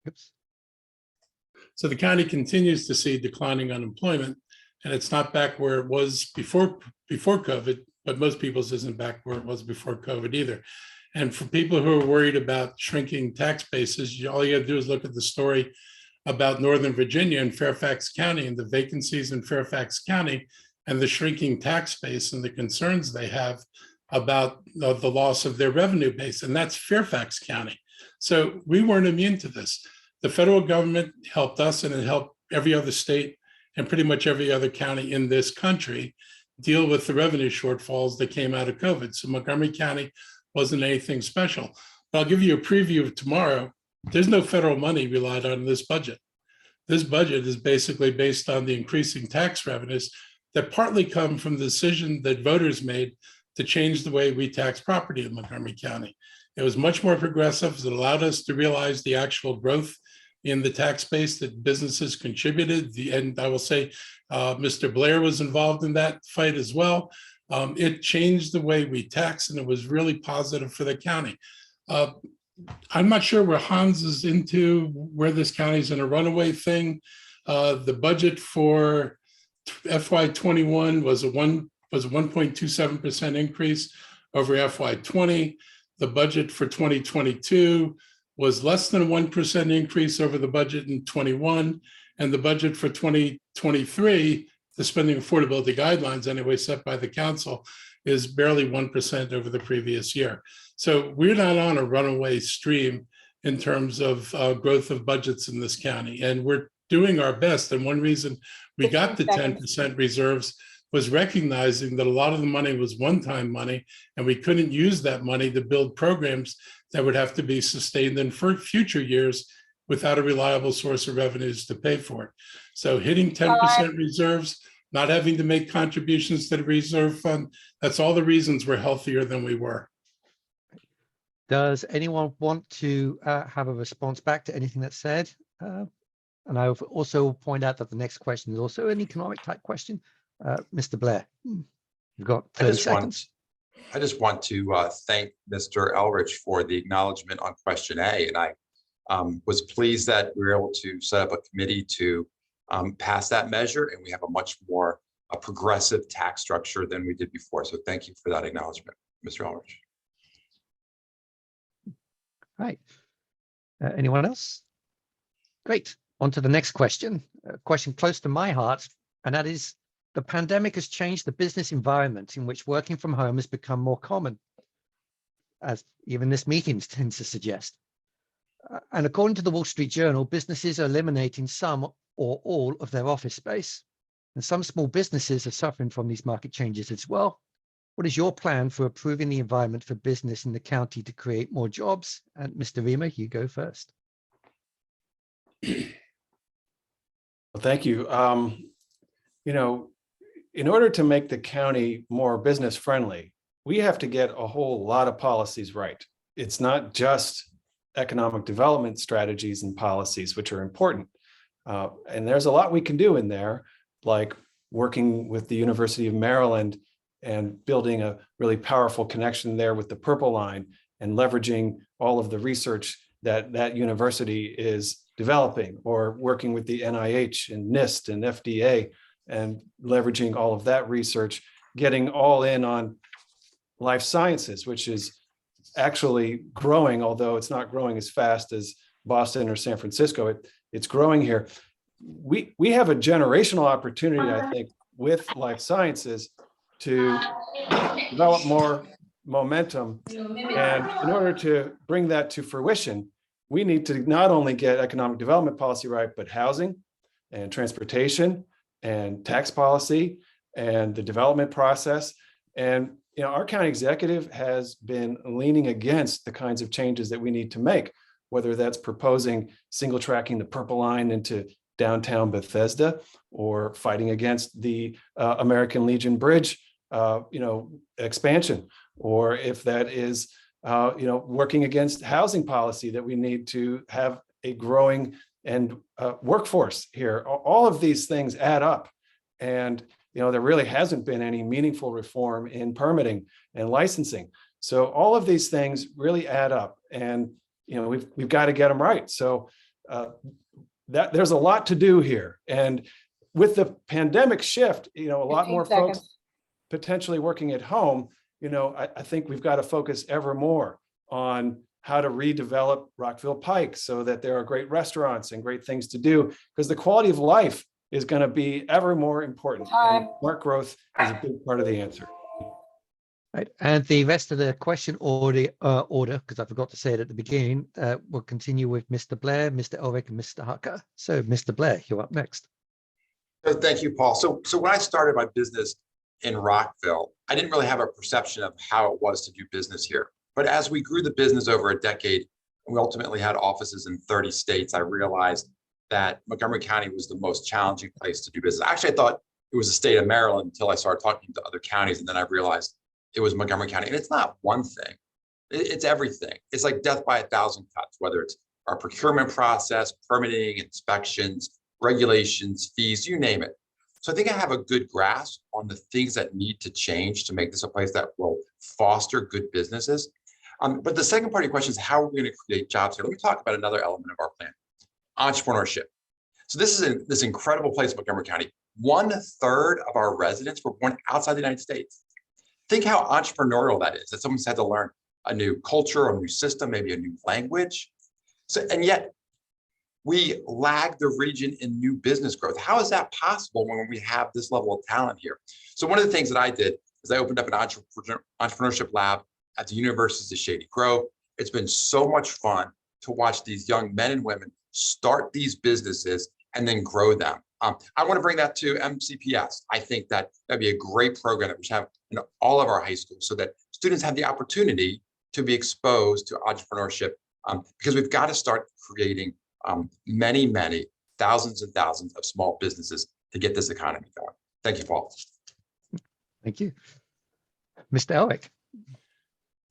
[SPEAKER 8] Oops.
[SPEAKER 5] So the county continues to see declining unemployment, and it's not back where it was before COVID, but most people's isn't back where it was before COVID either. And for people who are worried about shrinking tax bases, all you gotta do is look at the story about Northern Virginia and Fairfax County and the vacancies in Fairfax County and the shrinking tax base and the concerns they have about the loss of their revenue base. And that's Fairfax County. So we weren't immune to this. The federal government helped us, and it helped every other state and pretty much every other county in this country deal with the revenue shortfalls that came out of COVID. So Montgomery County wasn't anything special. But I'll give you a preview of tomorrow. There's no federal money relied on in this budget. This budget is basically based on the increasing tax revenues that partly come from the decision that voters made to change the way we tax property in Montgomery County. It was much more progressive. It allowed us to realize the actual growth in the tax base that businesses contributed. And I will say, Mr. Blair was involved in that fight as well. It changed the way we tax, and it was really positive for the county. I'm not sure where Hans is into, where this county's in a runaway thing. The budget for FY21 was a 1.27% increase over FY20. The budget for 2022 was less than a 1% increase over the budget in 21. And the budget for 2023, the spending affordability guidelines anyway set by the council, is barely 1% over the previous year. So we're not on a runaway stream in terms of growth of budgets in this county. And we're doing our best. And one reason we got the 10% reserves was recognizing that a lot of the money was one-time money, and we couldn't use that money to build programs that would have to be sustained in future years without a reliable source of revenues to pay for it. So hitting 10% reserves, not having to make contributions to the reserve fund, that's all the reasons we're healthier than we were.
[SPEAKER 8] Does anyone want to have a response back to anything that's said? And I will also point out that the next question is also an economic type question. Mr. Blair, you've got 30 seconds.
[SPEAKER 4] I just want to thank Mr. Elrich for the acknowledgement on question A. And I was pleased that we were able to set up a committee to pass that measure, and we have a much more progressive tax structure than we did before. So thank you for that acknowledgement, Mr. Elrich.
[SPEAKER 8] Right. Anyone else? Great. On to the next question, a question close to my heart, and that is, the pandemic has changed the business environment in which working from home has become more common, as even this meeting tends to suggest. And according to the Wall Street Journal, businesses are eliminating some or all of their office space. And some small businesses are suffering from these market changes as well. What is your plan for improving the environment for business in the county to create more jobs? And Mr. Riemer, you go first.
[SPEAKER 7] Well, thank you. You know, in order to make the county more business friendly, we have to get a whole lot of policies right. It's not just economic development strategies and policies, which are important. And there's a lot we can do in there, like working with the University of Maryland and building a really powerful connection there with the Purple Line and leveraging all of the research that that university is developing, or working with the NIH and NIST and FDA and leveraging all of that research, getting all in on life sciences, which is actually growing, although it's not growing as fast as Boston or San Francisco. It's growing here. We have a generational opportunity, I think, with life sciences to develop more momentum. And in order to bring that to fruition, we need to not only get economic development policy right, but housing and transportation and tax policy and the development process. And you know, our county executive has been leaning against the kinds of changes that we need to make, whether that's proposing single tracking the Purple Line into downtown Bethesda, or fighting against the American Legion Bridge, expansion, or if that is, working against housing policy that we need to have a growing and workforce here. All of these things add up, and there really hasn't been any meaningful reform in permitting and licensing. So all of these things really add up, and we've got to get them right. So that there's a lot to do here. And with the pandemic shift, a lot
[SPEAKER 3] 15
[SPEAKER 7] more
[SPEAKER 3] seconds.
[SPEAKER 7] folks potentially working at home, I think we've got to focus ever more on how to redevelop Rockville Pike so that there are great restaurants and great things to do, because the quality of life is going to be ever more important. And
[SPEAKER 3] Time.
[SPEAKER 7] smart growth is a big part of the answer.
[SPEAKER 8] Right, and the rest of the question order, because I forgot to say it at the beginning, will continue with Mr. Blair, Mr. Elrich, and Mr. Hucker. So, Mr. Blair, you're up next.
[SPEAKER 4] So thank you, Paul. So when I started my business in Rockville, I didn't really have a perception of how it was to do business here. But as we grew the business over a decade, and we ultimately had offices in 30 states, I realized that Montgomery County was the most challenging place to do business. Actually, I thought it was the state of Maryland until I started talking to other counties, and then I realized it was Montgomery County. And it's not one thing, it's everything. It's like death by 1,000 cuts, whether it's our procurement process, permitting, inspections, regulations, fees, you name it. So I think I have a good grasp on the things that need to change to make this a place that will foster good businesses. But the second part of your question is, how are we going to create jobs here? Let me talk about another element of our plan, entrepreneurship. So this is this incredible place, Montgomery County. 1/3 of our residents were born outside the United States. Think how entrepreneurial that is, that someone's had to learn a new culture, a new system, maybe a new language. So, and yet we lag the region in new business growth. How is that possible when we have this level of talent here? So one of the things that I did is I opened up an entrepreneurship lab at the University of Shady Grove. It's been so much fun to watch these young men and women start these businesses and then grow them. I want to bring that to MCPS. I think that that'd be a great program that we should have in all of our high schools so that students have the opportunity to be exposed to entrepreneurship, because we've got to start creating many thousands and thousands of small businesses to get this economy going. Thank you, Paul.
[SPEAKER 8] Thank you. Mr. Elrich.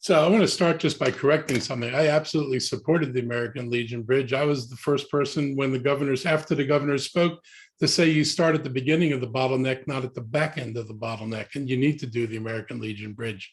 [SPEAKER 5] So I want to start just by correcting something. I absolutely supported the American Legion Bridge. I was the first person when after the governors spoke, to say you start at the beginning of the bottleneck, not at the back end of the bottleneck, and you need to do the American Legion Bridge.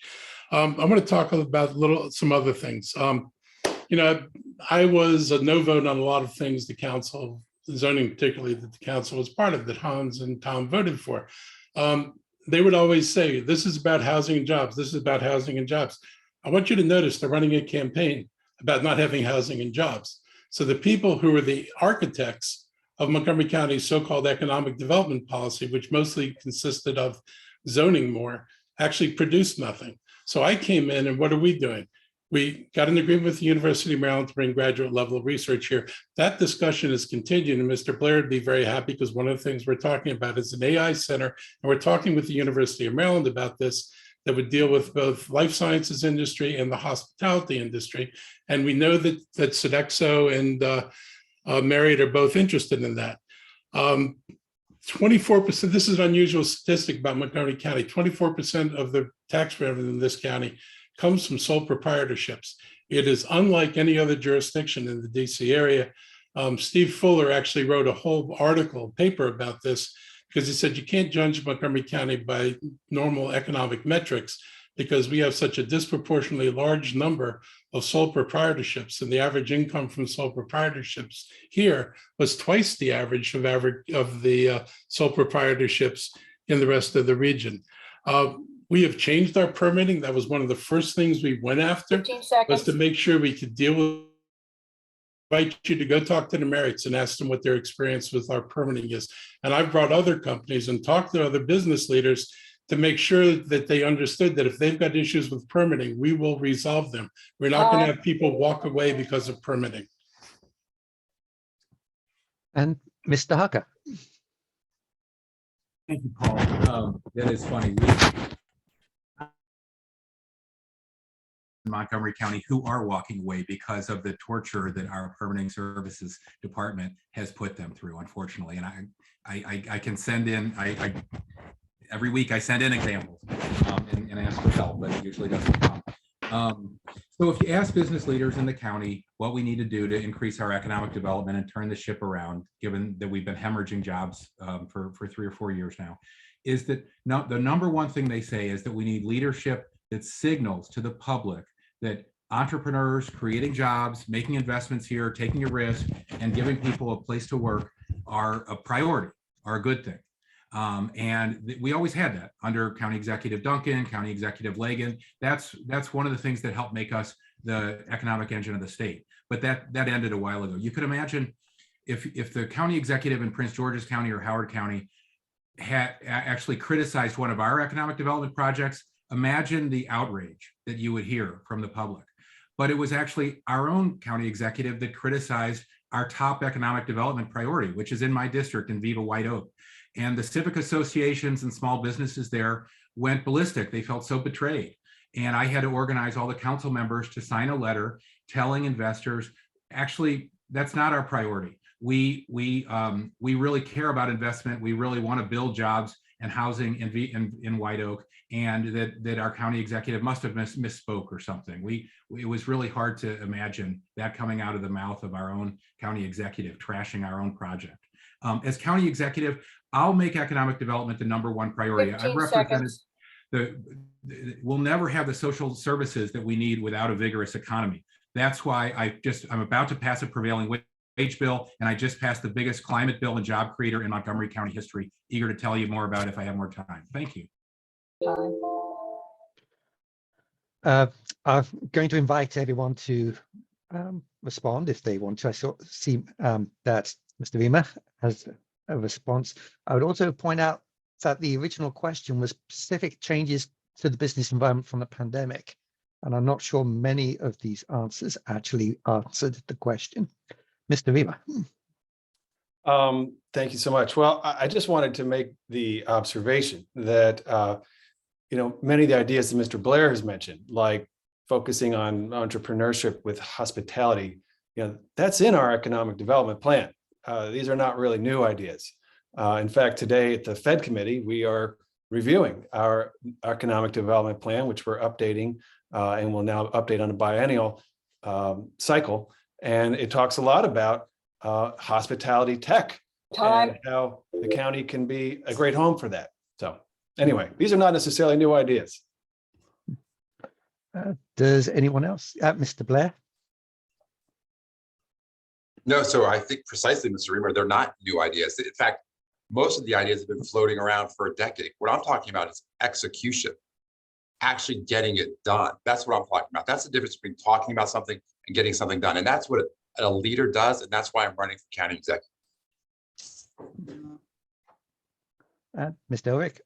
[SPEAKER 5] I want to talk about some other things. I was a no vote on a lot of things the council, zoning particularly, that the council was part of, that Hans and Tom voted for. They would always say, this is about housing and jobs. This is about housing and jobs. I want you to notice they're running a campaign about not having housing and jobs. So the people who are the architects of Montgomery County's so-called economic development policy, which mostly consisted of zoning more, actually produced nothing. So I came in, and what are we doing? We got an agreement with the University of Maryland to bring graduate level research here. That discussion is continued, and Mr. Blair would be very happy, because one of the things we're talking about is an AI center, and we're talking with the University of Maryland about this, that would deal with both life sciences industry and the hospitality industry. And we know that Sodexo and Marriott are both interested in that. 24%, this is an unusual statistic about Montgomery County, 24% of the tax revenue in this county comes from sole proprietorships. It is unlike any other jurisdiction in the DC area. Steve Fuller actually wrote a whole paper about this, because he said you can't judge Montgomery County by normal economic metrics, because we have such a disproportionately large number of sole proprietorships, and the average income from sole proprietorships here was twice the average of the sole proprietorships in the rest of the region. We have changed our permitting. That was one of the first things we went after,
[SPEAKER 3] 15
[SPEAKER 5] was
[SPEAKER 3] seconds.
[SPEAKER 5] to make sure we could deal with. I invite you to go talk to the Marriotts and ask them what their experience with our permitting is. And I've brought other companies and talked to other business leaders to make sure that they understood that if they've got issues with permitting, we will resolve them. We're not going to have people walk away because of permitting.
[SPEAKER 8] And Mr. Hucker.
[SPEAKER 6] Thank you, Paul. That is funny. Montgomery County who are walking away because of the torture that our permitting services department has put them through, unfortunately. And I can send in, every week I send in examples and ask for help, but it usually doesn't come. So if you ask business leaders in the county what we need to do to increase our economic development and turn the ship around, given that we've been hemorrhaging jobs for 3 or 4 years now, is that the number one thing they say is that we need leadership that signals to the public that entrepreneurs creating jobs, making investments here, taking a risk, and giving people a place to work are a priority, are a good thing. We always had that under County Executive Duncan, County Executive Lagan. That's one of the things that helped make us the economic engine of the state. But that ended a while ago. You could imagine if the county executive in Prince George's County or Howard County had actually criticized one of our economic development projects, imagine the outrage that you would hear from the public. But it was actually our own county executive that criticized our top economic development priority, which is in my district in Viva White Oak. And the civic associations and small businesses there went ballistic. They felt so betrayed. And I had to organize all the council members to sign a letter telling investors, actually, that's not our priority. We really care about investment. We really want to build jobs and housing in White Oak, and that our county executive must have misspoke or something. It was really hard to imagine that coming out of the mouth of our own county executive, trashing our own project. As county executive, I'll make economic development the #1 priority.
[SPEAKER 3] 15 seconds.
[SPEAKER 6] We'll never have the social services that we need without a vigorous economy. That's why I'm about to pass a prevailing wage bill, and I just passed the biggest climate bill and job creator in Montgomery County history. Eager to tell you more about it if I have more time. Thank you.
[SPEAKER 8] I'm going to invite everyone to respond if they want to. I see that Mr. Riemer has a response. I would also point out that the original question was specific changes to the business environment from the pandemic. And I'm not sure many of these answers actually answered the question. Mr. Riemer.
[SPEAKER 7] Thank you so much. Well, I just wanted to make the observation that, many of the ideas that Mr. Blair has mentioned, like focusing on entrepreneurship with hospitality, that's in our economic development plan. These are not really new ideas. In fact, today at the Fed committee, we are reviewing our economic development plan, which we're updating and will now update on a biennial cycle. And it talks a lot about hospitality tech and how the county can be a great home for that. So anyway, these are not necessarily new ideas.
[SPEAKER 8] Does anyone else? Mr. Blair?
[SPEAKER 4] No, so I think precisely, Mr. Riemer, they're not new ideas. In fact, most of the ideas have been floating around for a decade. What I'm talking about is execution, actually getting it done. That's what I'm talking about. That's the difference between talking about something and getting something done. And that's what a leader does. And that's why I'm running for county executive.
[SPEAKER 8] Mr. Elrich?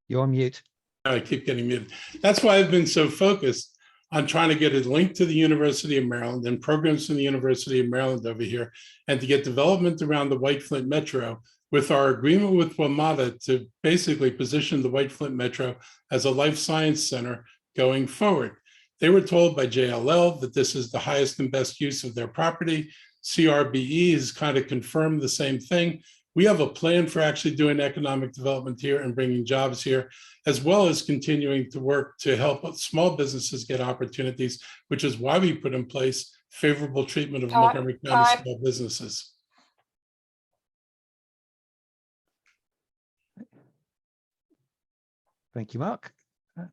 [SPEAKER 8] You're on mute.
[SPEAKER 5] I keep getting muted. That's why I've been so focused on trying to get a link to the University of Maryland and programs from the University of Maryland over here, and to get development around the White Flint Metro with our agreement with WMATA to basically position the White Flint Metro as a life science center going forward. They were told by JLL that this is the highest and best use of their property. CRBE has kind of confirmed the same thing. We have a plan for actually doing economic development here and bringing jobs here, as well as continuing to work to help small businesses get opportunities, which is why we put in place favorable treatment of Montgomery County small businesses.
[SPEAKER 8] Thank you, Mark. And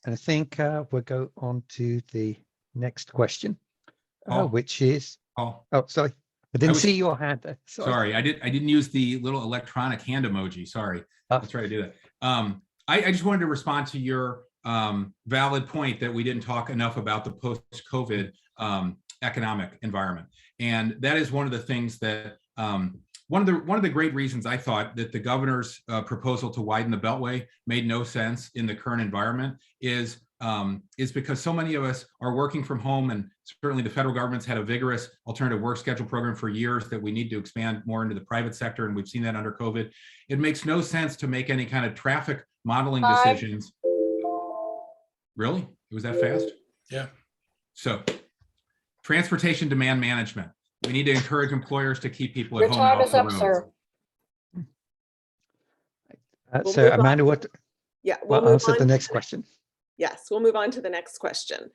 [SPEAKER 8] I think we'll go on to the next question, which is, sorry. I didn't see your hand there.
[SPEAKER 6] Sorry, I didn't use the little electronic hand emoji. Sorry. Let's try to do that. I just wanted to respond to your valid point that we didn't talk enough about the post-COVID economic environment. And that is one of the things that one of the great reasons I thought that the governor's proposal to widen the Beltway made no sense in the current environment is because so many of us are working from home, and certainly the federal government's had a vigorous alternative work schedule program for years that we need to expand more into the private sector, and we've seen that under COVID. It makes no sense to make any kind of traffic modeling decisions. Really? It was that fast?
[SPEAKER 5] Yeah.
[SPEAKER 6] So transportation demand management. We need to encourage employers to keep people at
[SPEAKER 3] Your
[SPEAKER 6] home.
[SPEAKER 3] time
[SPEAKER 6] and
[SPEAKER 3] is
[SPEAKER 6] off
[SPEAKER 3] up,
[SPEAKER 6] the
[SPEAKER 3] sir.
[SPEAKER 6] roads.
[SPEAKER 8] So Amanda, what?
[SPEAKER 2] Yeah,
[SPEAKER 8] We'll answer the next question.
[SPEAKER 2] Yes, we'll move on to the next question.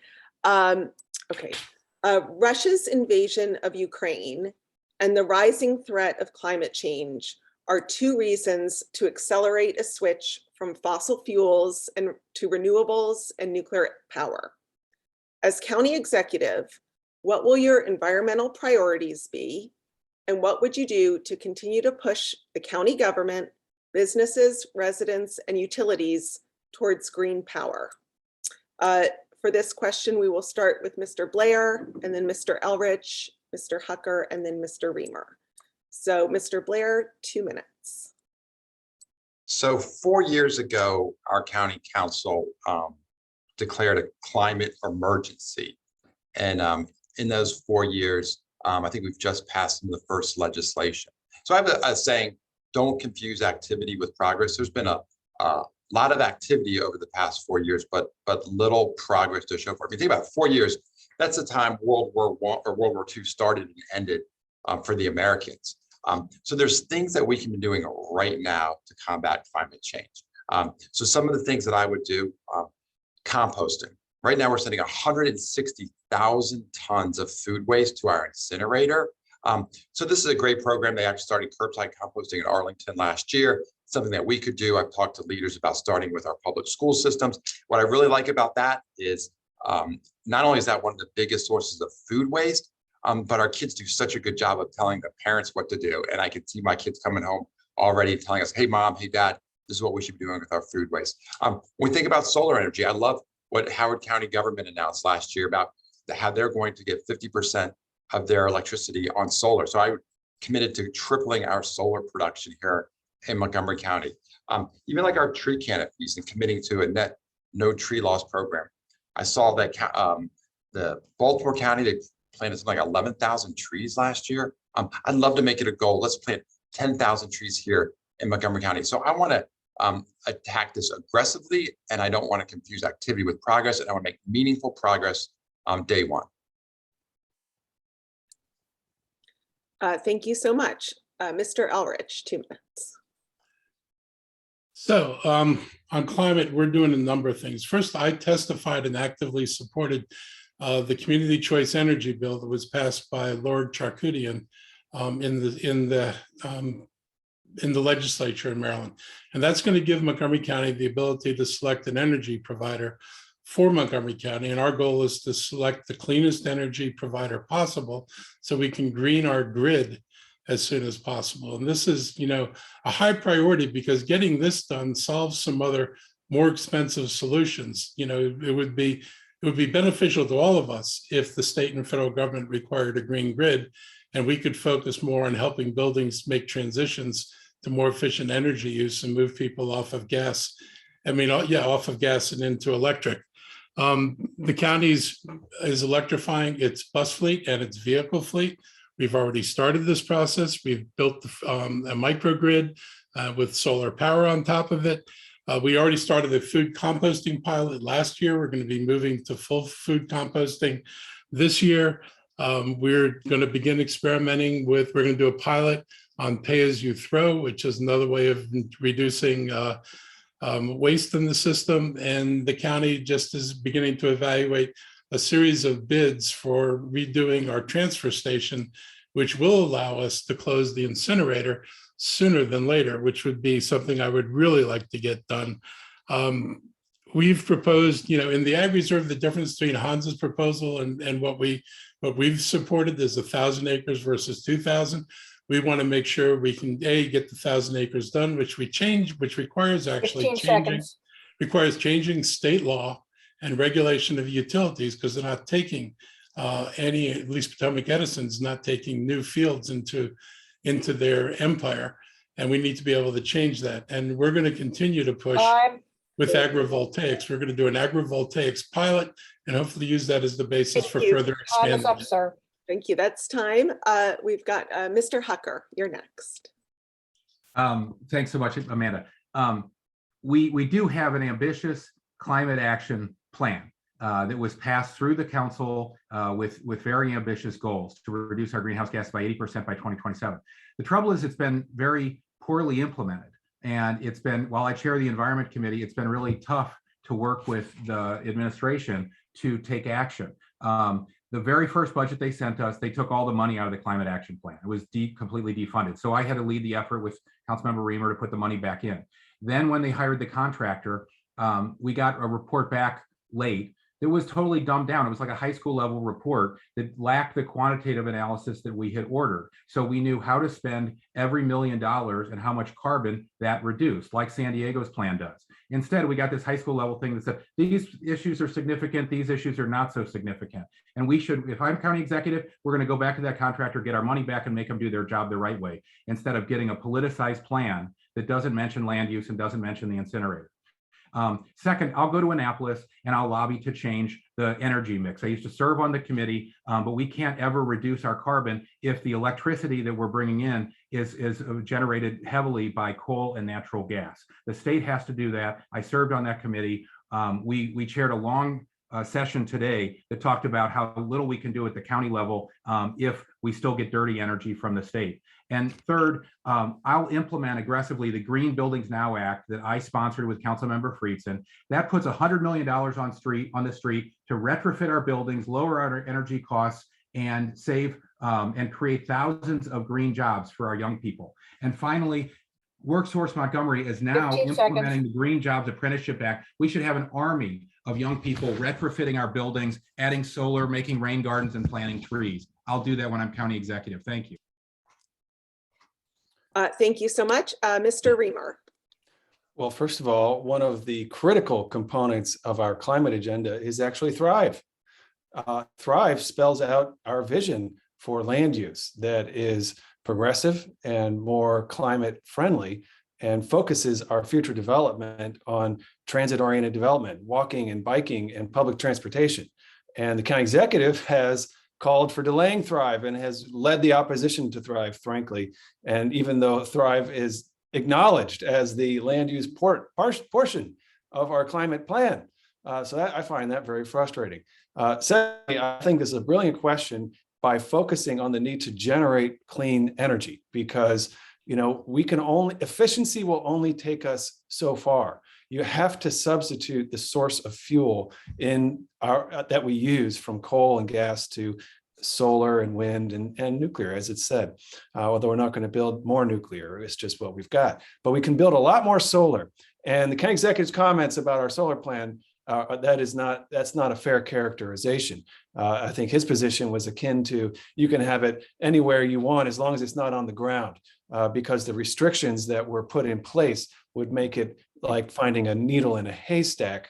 [SPEAKER 2] Okay. Russia's invasion of Ukraine and the rising threat of climate change are two reasons to accelerate a switch from fossil fuels and to renewables and nuclear power. As county executive, what will your environmental priorities be? And what would you do to continue to push the county government, businesses, residents, and utilities towards green power? For this question, we will start with Mr. Blair, and then Mr. Elrich, Mr. Hucker, and then Mr. Riemer. So Mr. Blair, 2 minutes.
[SPEAKER 4] So 4 years ago, our county council declared a climate emergency. And in those 4 years, I think we've just passed some of the first legislation. So I have a saying, don't confuse activity with progress. There's been a lot of activity over the past 4 years, but little progress to show for it. If you think about 4 years, that's the time World War I or World War II started and ended for the Americans. So there's things that we can be doing right now to combat climate change. So some of the things that I would do, composting. Right now, we're sending 160,000 tons of food waste to our incinerator. So this is a great program. They actually started curbside composting in Arlington last year. Something that we could do. I've talked to leaders about starting with our public school systems. What I really like about that is not only is that one of the biggest sources of food waste, but our kids do such a good job of telling their parents what to do. And I can see my kids coming home already telling us, hey, mom, hey, dad, this is what we should be doing with our food waste. When we think about solar energy, I love what Howard County government announced last year about how they're going to get 50% of their electricity on solar. So I committed to tripling our solar production here in Montgomery County. Even like our tree canopies and committing to a net no tree loss program. I saw that the Baltimore County, they planted something like 11,000 trees last year. I'd love to make it a goal. Let's plant 10,000 trees here in Montgomery County. So I want to attack this aggressively, and I don't want to confuse activity with progress, and I want to make meaningful progress on day one.
[SPEAKER 2] Thank you so much. Mr. Elrich, 2 minutes.
[SPEAKER 5] So on climate, we're doing a number of things. First, I testified and actively supported the community choice energy bill that was passed by Lord Charkoudian in the legislature in Maryland. And that's going to give Montgomery County the ability to select an energy provider for Montgomery County. And our goal is to select the cleanest energy provider possible so we can green our grid as soon as possible. And this is, a high priority because getting this done solves some other more expensive solutions. It would be beneficial to all of us if the state and federal government required a green grid and we could focus more on helping buildings make transitions to more efficient energy use and move people off of gas. Off of gas and into electric. The county is electrifying its bus fleet and its vehicle fleet. We've already started this process. We've built a microgrid with solar power on top of it. We already started a food composting pilot last year. We're going to be moving to full food composting this year. We're going to begin experimenting we're going to do a pilot on pay as you throw, which is another way of reducing waste in the system. And the county just is beginning to evaluate a series of bids for redoing our transfer station, which will allow us to close the incinerator sooner than later, which would be something I would really like to get done. We've proposed, in the Ag Reserve, the difference between Hans's proposal and what we've supported is 1,000 acres versus 2,000. We want to make sure we can get the 1,000 acres done, which requires actually changing state law and regulation of utilities because they're not taking at least Potomac Edison's not taking new fields into their empire. And we need to be able to change that. And we're going to continue to push with agrivoltaics. We're going to do an agrivoltaics pilot and hopefully use that as the basis for further expanding.
[SPEAKER 3] Time is up, sir.
[SPEAKER 2] Thank you. That's time. We've got Mr. Hucker. You're next.
[SPEAKER 6] Thanks so much, Amanda. We do have an ambitious climate action plan that was passed through the council with very ambitious goals to reduce our greenhouse gas by 80% by 2027. The trouble is it's been very poorly implemented. And it's been, while I chair the Environment Committee, it's been really tough to work with the administration to take action. The very first budget they sent us, they took all the money out of the climate action plan. It was completely defunded. So I had to lead the effort with Councilmember Riemer to put the money back in. Then when they hired the contractor, we got a report back late. It was totally dumbed down. It was like a high school level report that lacked the quantitative analysis that we had ordered. So we knew how to spend every $1 million and how much carbon that reduced, like San Diego's plan does. Instead, we got this high school level thing that said, these issues are significant, these issues are not so significant. And we should, if I'm county executive, we're going to go back to that contractor, get our money back and make them do their job the right way, instead of getting a politicized plan that doesn't mention land use and doesn't mention the incinerator. Second, I'll go to Annapolis and I'll lobby to change the energy mix. I used to serve on the committee, but we can't ever reduce our carbon if the electricity that we're bringing in is generated heavily by coal and natural gas. The state has to do that. I served on that committee. We chaired a long session today that talked about how little we can do at the county level if we still get dirty energy from the state. And third, I'll implement aggressively the Green Buildings Now Act that I sponsored with Councilmember Friedson. That puts $100 million on the street to retrofit our buildings, lower our energy costs, and save and create thousands of green jobs for our young people. And finally, WorkSource Montgomery is now
[SPEAKER 3] 15
[SPEAKER 6] implementing
[SPEAKER 3] seconds.
[SPEAKER 6] the Green Jobs Apprenticeship Act. We should have an army of young people retrofitting our buildings, adding solar, making rain gardens, and planting trees. I'll do that when I'm county executive. Thank you.
[SPEAKER 2] Thank you so much. Mr. Riemer.
[SPEAKER 7] Well, first of all, one of the critical components of our climate agenda is actually Thrive. Thrive spells out our vision for land use that is progressive and more climate friendly, and focuses our future development on transit-oriented development, walking and biking and public transportation. And the county executive has called for delaying Thrive and has led the opposition to Thrive, frankly. And even though Thrive is acknowledged as the land use portion of our climate plan. So that, I find that very frustrating. Secondly, I think this is a brilliant question by focusing on the need to generate clean energy, because efficiency will only take us so far. You have to substitute the source of fuel that we use, from coal and gas to solar and wind and nuclear, as it said. Although we're not going to build more nuclear, it's just what we've got. But we can build a lot more solar. And the county executive's comments about our solar plan, that's not a fair characterization. I think his position was akin to, you can have it anywhere you want as long as it's not on the ground, because the restrictions that were put in place would make it like finding a needle in a haystack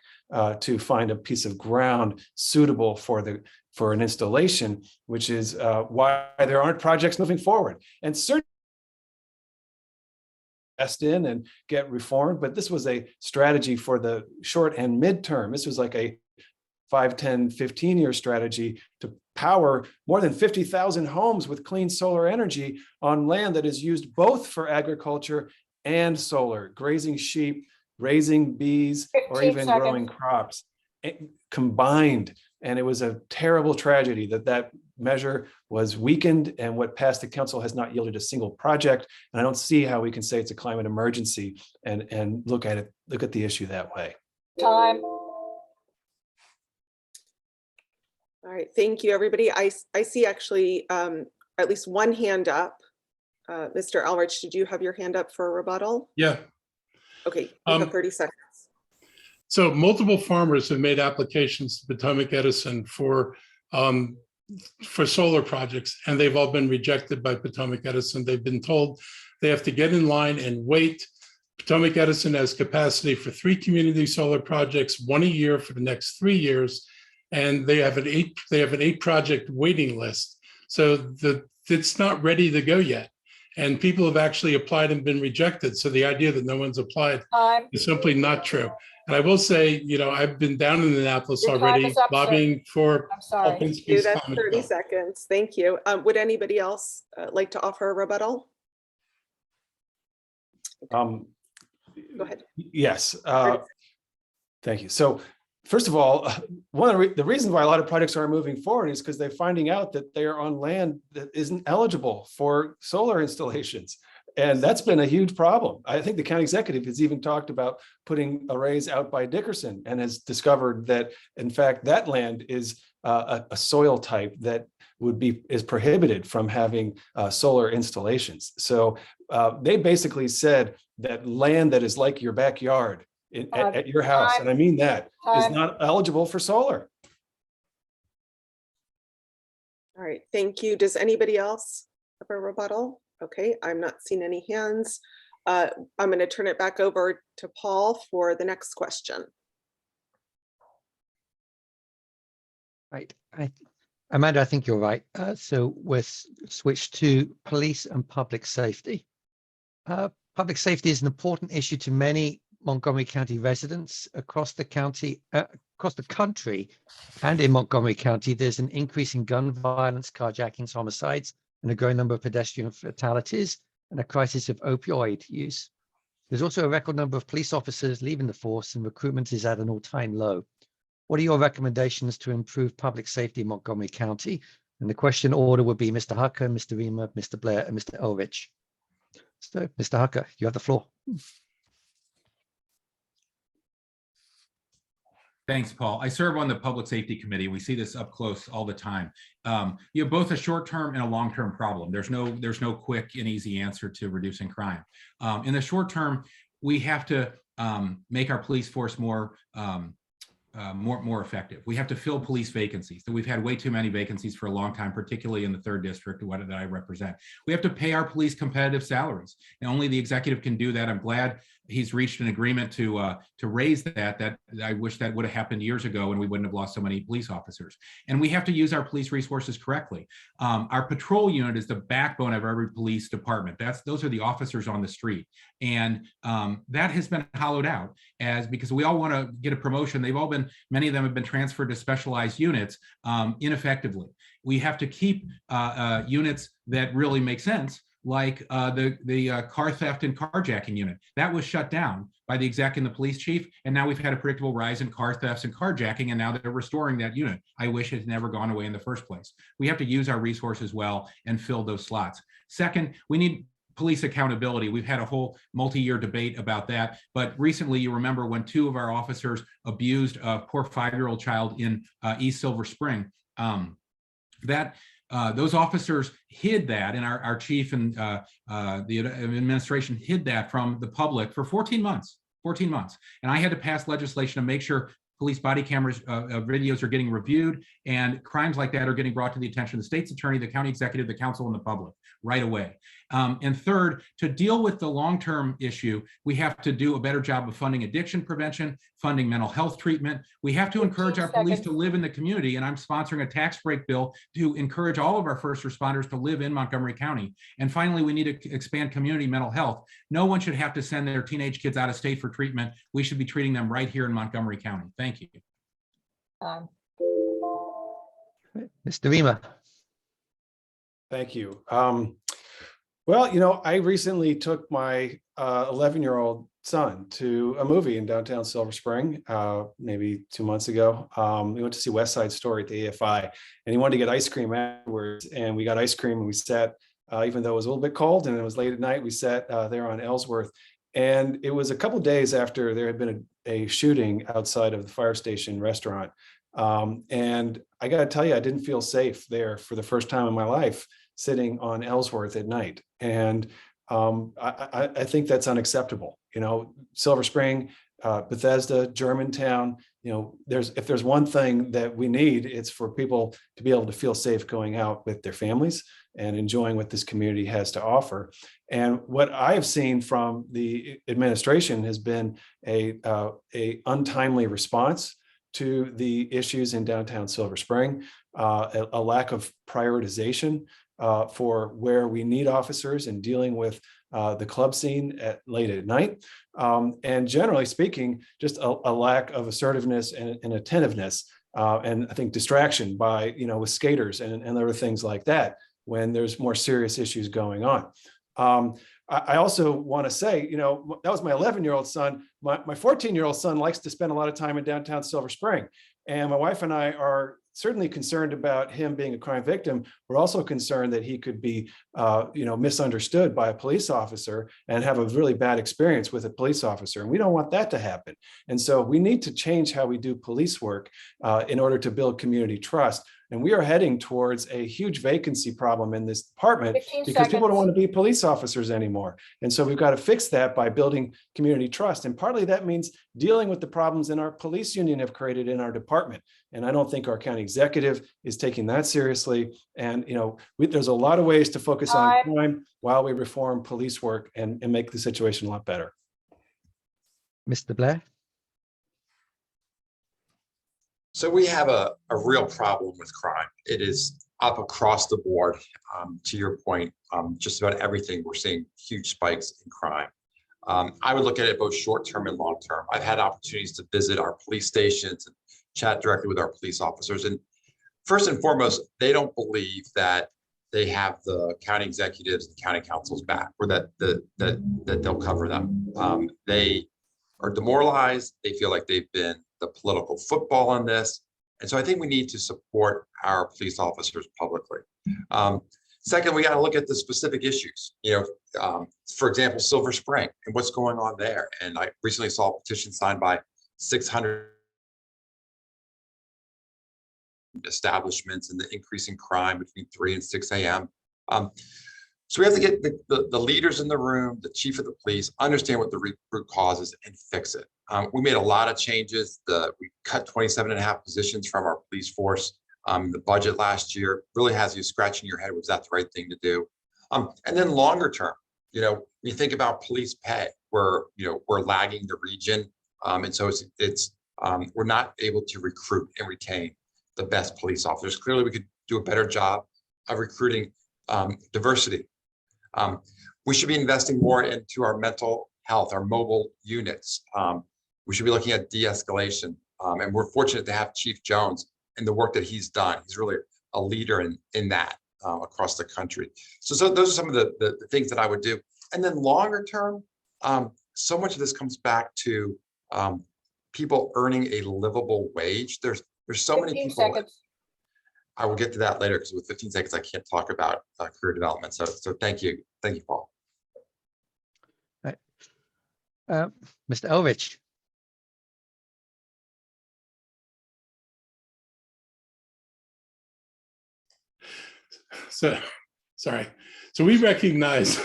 [SPEAKER 7] to find a piece of ground suitable for an installation, which is why there aren't projects moving forward. And certainly invest in and get reformed, but this was a strategy for the short and midterm. This was like a 5, 10, 15-year strategy to power more than 50,000 homes with clean solar energy on land that is used both for agriculture and solar, grazing sheep, raising bees, or
[SPEAKER 3] 15
[SPEAKER 7] even
[SPEAKER 3] seconds.
[SPEAKER 7] growing crops combined. And it was a terrible tragedy that measure was weakened, and what passed the council has not yielded a single project. And I don't see how we can say it's a climate emergency and look at the issue that way.
[SPEAKER 3] Time.
[SPEAKER 2] All right, thank you, everybody. I see actually at least one hand up. Mr. Elrich, did you have your hand up for a rebuttal?
[SPEAKER 5] Yeah.
[SPEAKER 2] Okay, you have 30 seconds.
[SPEAKER 5] So multiple farmers have made applications to Potomac Edison for solar projects, and they've all been rejected by Potomac Edison. They've been told they have to get in line and wait. Potomac Edison has capacity for 3 community solar projects, 1 a year for the next 3 years, and they have an 8 project waiting list. So it's not ready to go yet. And people have actually applied and been rejected. So the idea that no one's applied
[SPEAKER 3] Time.
[SPEAKER 5] is simply not true. And I will say, I've been down in Annapolis
[SPEAKER 3] Your time
[SPEAKER 5] already
[SPEAKER 3] is up, sir.
[SPEAKER 5] lobbying for
[SPEAKER 3] I'm sorry.
[SPEAKER 5] open
[SPEAKER 2] You,
[SPEAKER 5] space.
[SPEAKER 2] that's
[SPEAKER 5] common
[SPEAKER 2] 30
[SPEAKER 5] zone.
[SPEAKER 2] seconds. Thank you. Would anybody else like to offer a rebuttal? Go ahead.
[SPEAKER 7] Yes. Thank you. So first of all, one of the reasons why a lot of projects aren't moving forward is because they're finding out that they are on land that isn't eligible for solar installations. And that's been a huge problem. I think the county executive has even talked about putting arrays out by Dickerson, and has discovered that, in fact, that land is a soil type that is prohibited from having solar installations. So they basically said that land that is like your backyard at your house, and I mean that, is not eligible for solar.
[SPEAKER 2] All right, thank you. Does anybody else have a rebuttal? Okay, I'm not seeing any hands. I'm going to turn it back over to Paul for the next question.
[SPEAKER 8] Right. Amanda, I think you're right. So we're switched to police and public safety. Public safety is an important issue to many Montgomery County residents across the county, across the country, and in Montgomery County. There's an increase in gun violence, carjackings, homicides, and a growing number of pedestrian fatalities, and a crisis of opioid use. There's also a record number of police officers leaving the force, and recruitment is at an all-time low. What are your recommendations to improve public safety in Montgomery County? And the question order would be Mr. Hucker, Mr. Riemer, Mr. Blair, and Mr. Elrich. So, Mr. Hucker, you have the floor.
[SPEAKER 6] Thanks, Paul. I serve on the Public Safety Committee. We see this up close all the time. You have both a short-term and a long-term problem. There's no quick and easy answer to reducing crime. In the short term, we have to make our police force more effective. We have to fill police vacancies. So we've had way too many vacancies for a long time, particularly in the 3rd district, what that I represent. We have to pay our police competitive salaries, and only the executive can do that. I'm glad he's reached an agreement to raise that I wish that would have happened years ago and we wouldn't have lost so many police officers. And we have to use our police resources correctly. Our patrol unit is the backbone of every police department. Those are the officers on the street. And that has been hollowed out because we all want to get a promotion. Many of them have been transferred to specialized units ineffectively. We have to keep units that really make sense, like the car theft and carjacking unit. That was shut down by the exec and the police chief, and now we've had a predictable rise in car thefts and carjacking, and now they're restoring that unit. I wish it had never gone away in the first place. We have to use our resources well and fill those slots. Second, we need police accountability. We've had a whole multi-year debate about that, but recently you remember when 2 of our officers abused a poor 5-year-old child in East Silver Spring. Those officers hid that, and our chief and the administration hid that from the public for 14 months. And I had to pass legislation to make sure police body cameras videos are getting reviewed, and crimes like that are getting brought to the attention of the state's attorney, the county executive, the council, and the public right away. And third, to deal with the long-term issue, we have to do a better job of funding addiction prevention, funding mental health treatment. We have to encourage our police to live in the community, and I'm sponsoring a tax break bill to encourage all of our first responders to live in Montgomery County. And finally, we need to expand community mental health. No one should have to send their teenage kids out of state for treatment. We should be treating them right here in Montgomery County. Thank you.
[SPEAKER 8] Mr. Riemer.
[SPEAKER 7] Thank you. Well, I recently took my 11-year-old son to a movie in downtown Silver Spring, maybe 2 months ago. We went to see West Side Story at the AFI, and he wanted to get ice cream afterwards. And we got ice cream, and we sat, even though it was a little bit cold and it was late at night, we sat there on Ellsworth. And it was a couple of days after there had been a shooting outside of the fire station restaurant. And I got to tell you, I didn't feel safe there for the first time in my life, sitting on Ellsworth at night. And I think that's unacceptable. Silver Spring, Bethesda, Germantown, if there's one thing that we need, it's for people to be able to feel safe going out with their families and enjoying what this community has to offer. And what I have seen from the administration has been a untimely response to the issues in downtown Silver Spring, a lack of prioritization for where we need officers and dealing with the club scene late at night. And generally speaking, just a lack of assertiveness and attentiveness, and I think distraction by, with skaters and other things like that when there's more serious issues going on. I also want to say, that was my 11-year-old son. My 14-year-old son likes to spend a lot of time in downtown Silver Spring. And my wife and I are certainly concerned about him being a crime victim. We're also concerned that he could be, misunderstood by a police officer and have a really bad experience with a police officer. And we don't want that to happen. And so we need to change how we do police work in order to build community trust. And we are heading towards a huge vacancy problem in this department
[SPEAKER 3] 15
[SPEAKER 7] because people don't
[SPEAKER 3] seconds.
[SPEAKER 7] want to be police officers anymore. And so we've got to fix that by building community trust. And partly that means dealing with the problems in our police union have created in our department. And I don't think our county executive is taking that seriously. And, there's a lot of ways to focus on crime while we reform police work and make the situation a lot better.
[SPEAKER 8] Mr. Blair?
[SPEAKER 4] So we have a real problem with crime. It is up across the board. To your point, just about everything, we're seeing huge spikes in crime. I would look at it both short-term and long-term. I've had opportunities to visit our police stations and chat directly with our police officers. And first and foremost, they don't believe that they have the county executives and county councils back, or that they'll cover them. They are demoralized. They feel like they've been the political football on this. And so I think we need to support our police officers publicly. Second, we got to look at the specific issues, for example, Silver Spring and what's going on there. And I recently saw a petition signed by 600 establishments and the increase in crime between 3 and 6 a.m. So we have to get the leaders in the room, the chief of the police, understand what the root cause is and fix it. We made a lot of changes. We cut 27.5 positions from our police force. The budget last year really has you scratching your head, was that the right thing to do? And then longer term, when you think about police pay, we're lagging the region. And so we're not able to recruit and retain the best police officers. Clearly, we could do a better job of recruiting diversity. We should be investing more into our mental health, our mobile units. We should be looking at de-escalation. And we're fortunate to have Chief Jones and the work that he's done. He's really a leader in that across the country. So those are some of the things that I would do. And then longer term, so much of this comes back to people earning a livable wage. There's so many people.
[SPEAKER 3] Seconds.
[SPEAKER 4] I will get to that later because with 15 seconds, I can't talk about career development. So thank you. Thank you, Paul.
[SPEAKER 8] Right. Mr. Elrich.
[SPEAKER 5] So, sorry. So we recognize,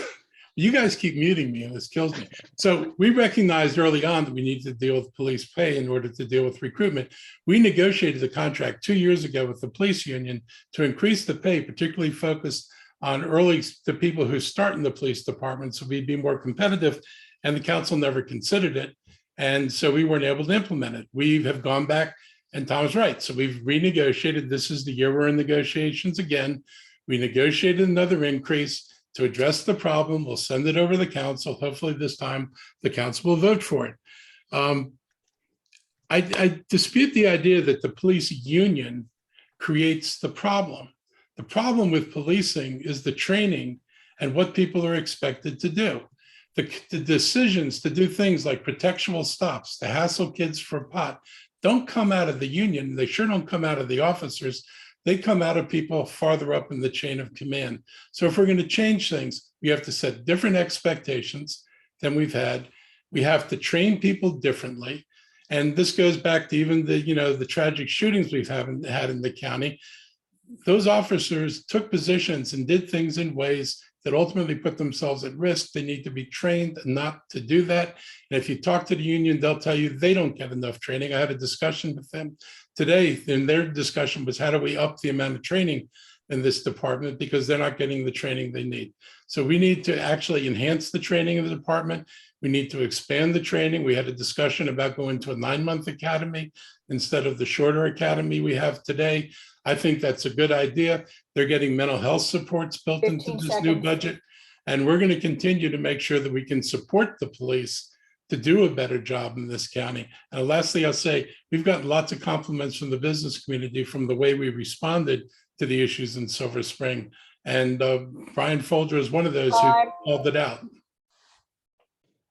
[SPEAKER 5] you guys keep muting me and this kills me. So we recognized early on that we need to deal with police pay in order to deal with recruitment. We negotiated a contract 2 years ago with the police union to increase the pay, particularly focused on the people who start in the police department, so we'd be more competitive, and the council never considered it. And so we weren't able to implement it. We have gone back, and Tom's right. So we've renegotiated. This is the year we're in negotiations again. We negotiated another increase to address the problem. We'll send it over to the council. Hopefully this time the council will vote for it. I dispute the idea that the police union creates the problem. The problem with policing is the training and what people are expected to do. The decisions to do things like protectional stops, to hassle kids for pot, don't come out of the union. They sure don't come out of the officers. They come out of people farther up in the chain of command. So if we're going to change things, we have to set different expectations than we've had. We have to train people differently. And this goes back to even the tragic shootings we've had in the county. Those officers took positions and did things in ways that ultimately put themselves at risk. They need to be trained not to do that. And if you talk to the union, they'll tell you they don't get enough training. I had a discussion with them today, and their discussion was, how do we up the amount of training in this department, because they're not getting the training they need. So we need to actually enhance the training of the department. We need to expand the training. We had a discussion about going to a 9-month academy instead of the shorter academy we have today. I think that's a good idea. They're getting mental health supports built into this new budget. And we're going to continue to make sure that we can support the police to do a better job in this county. And lastly, I'll say, we've gotten lots of compliments from the business community from the way we responded to the issues in Silver Spring. And Brian Folger is one of those who called it out.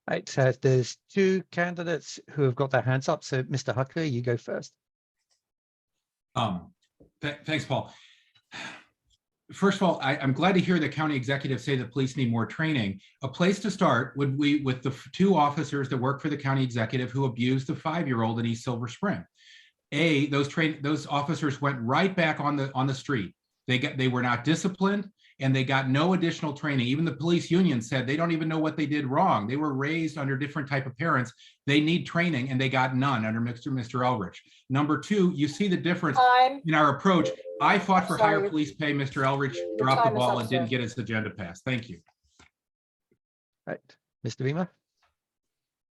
[SPEAKER 8] Right, so there's 2 candidates who have got their hands up. So Mr. Hucker, you go first.
[SPEAKER 6] Thanks, Paul. First of all, I'm glad to hear the county executive say the police need more training. A place to start would be with the 2 officers that work for the county executive who abused the 5-year-old in East Silver Spring. those officers went right back on the street. They were not disciplined, and they got no additional training. Even the police union said they don't even know what they did wrong. They were raised under different type of parents. They need training, and they got none under Mr. Elrich. Number two, you see the difference in our approach. I fought for higher police pay. Mr. Elrich dropped the ball and didn't get his agenda passed. Thank you.
[SPEAKER 8] Right, Mr. Riemer?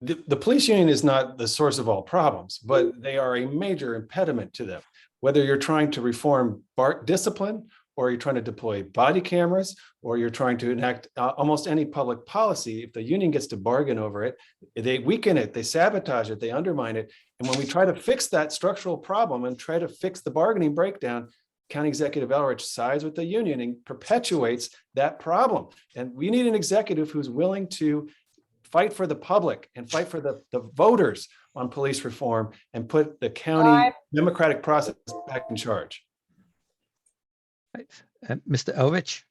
[SPEAKER 7] The police union is not the source of all problems, but they are a major impediment to them. Whether you're trying to reform discipline, or you're trying to deploy body cameras, or you're trying to enact almost any public policy, if the union gets to bargain over it, they weaken it, they sabotage it, they undermine it. And when we try to fix that structural problem and try to fix the bargaining breakdown, County Executive Elrich sides with the union and perpetuates that problem. And we need an executive who's willing to fight for the public and fight for the voters on police reform and put the county democratic process back in charge.
[SPEAKER 8] Right. Mr. Elrich?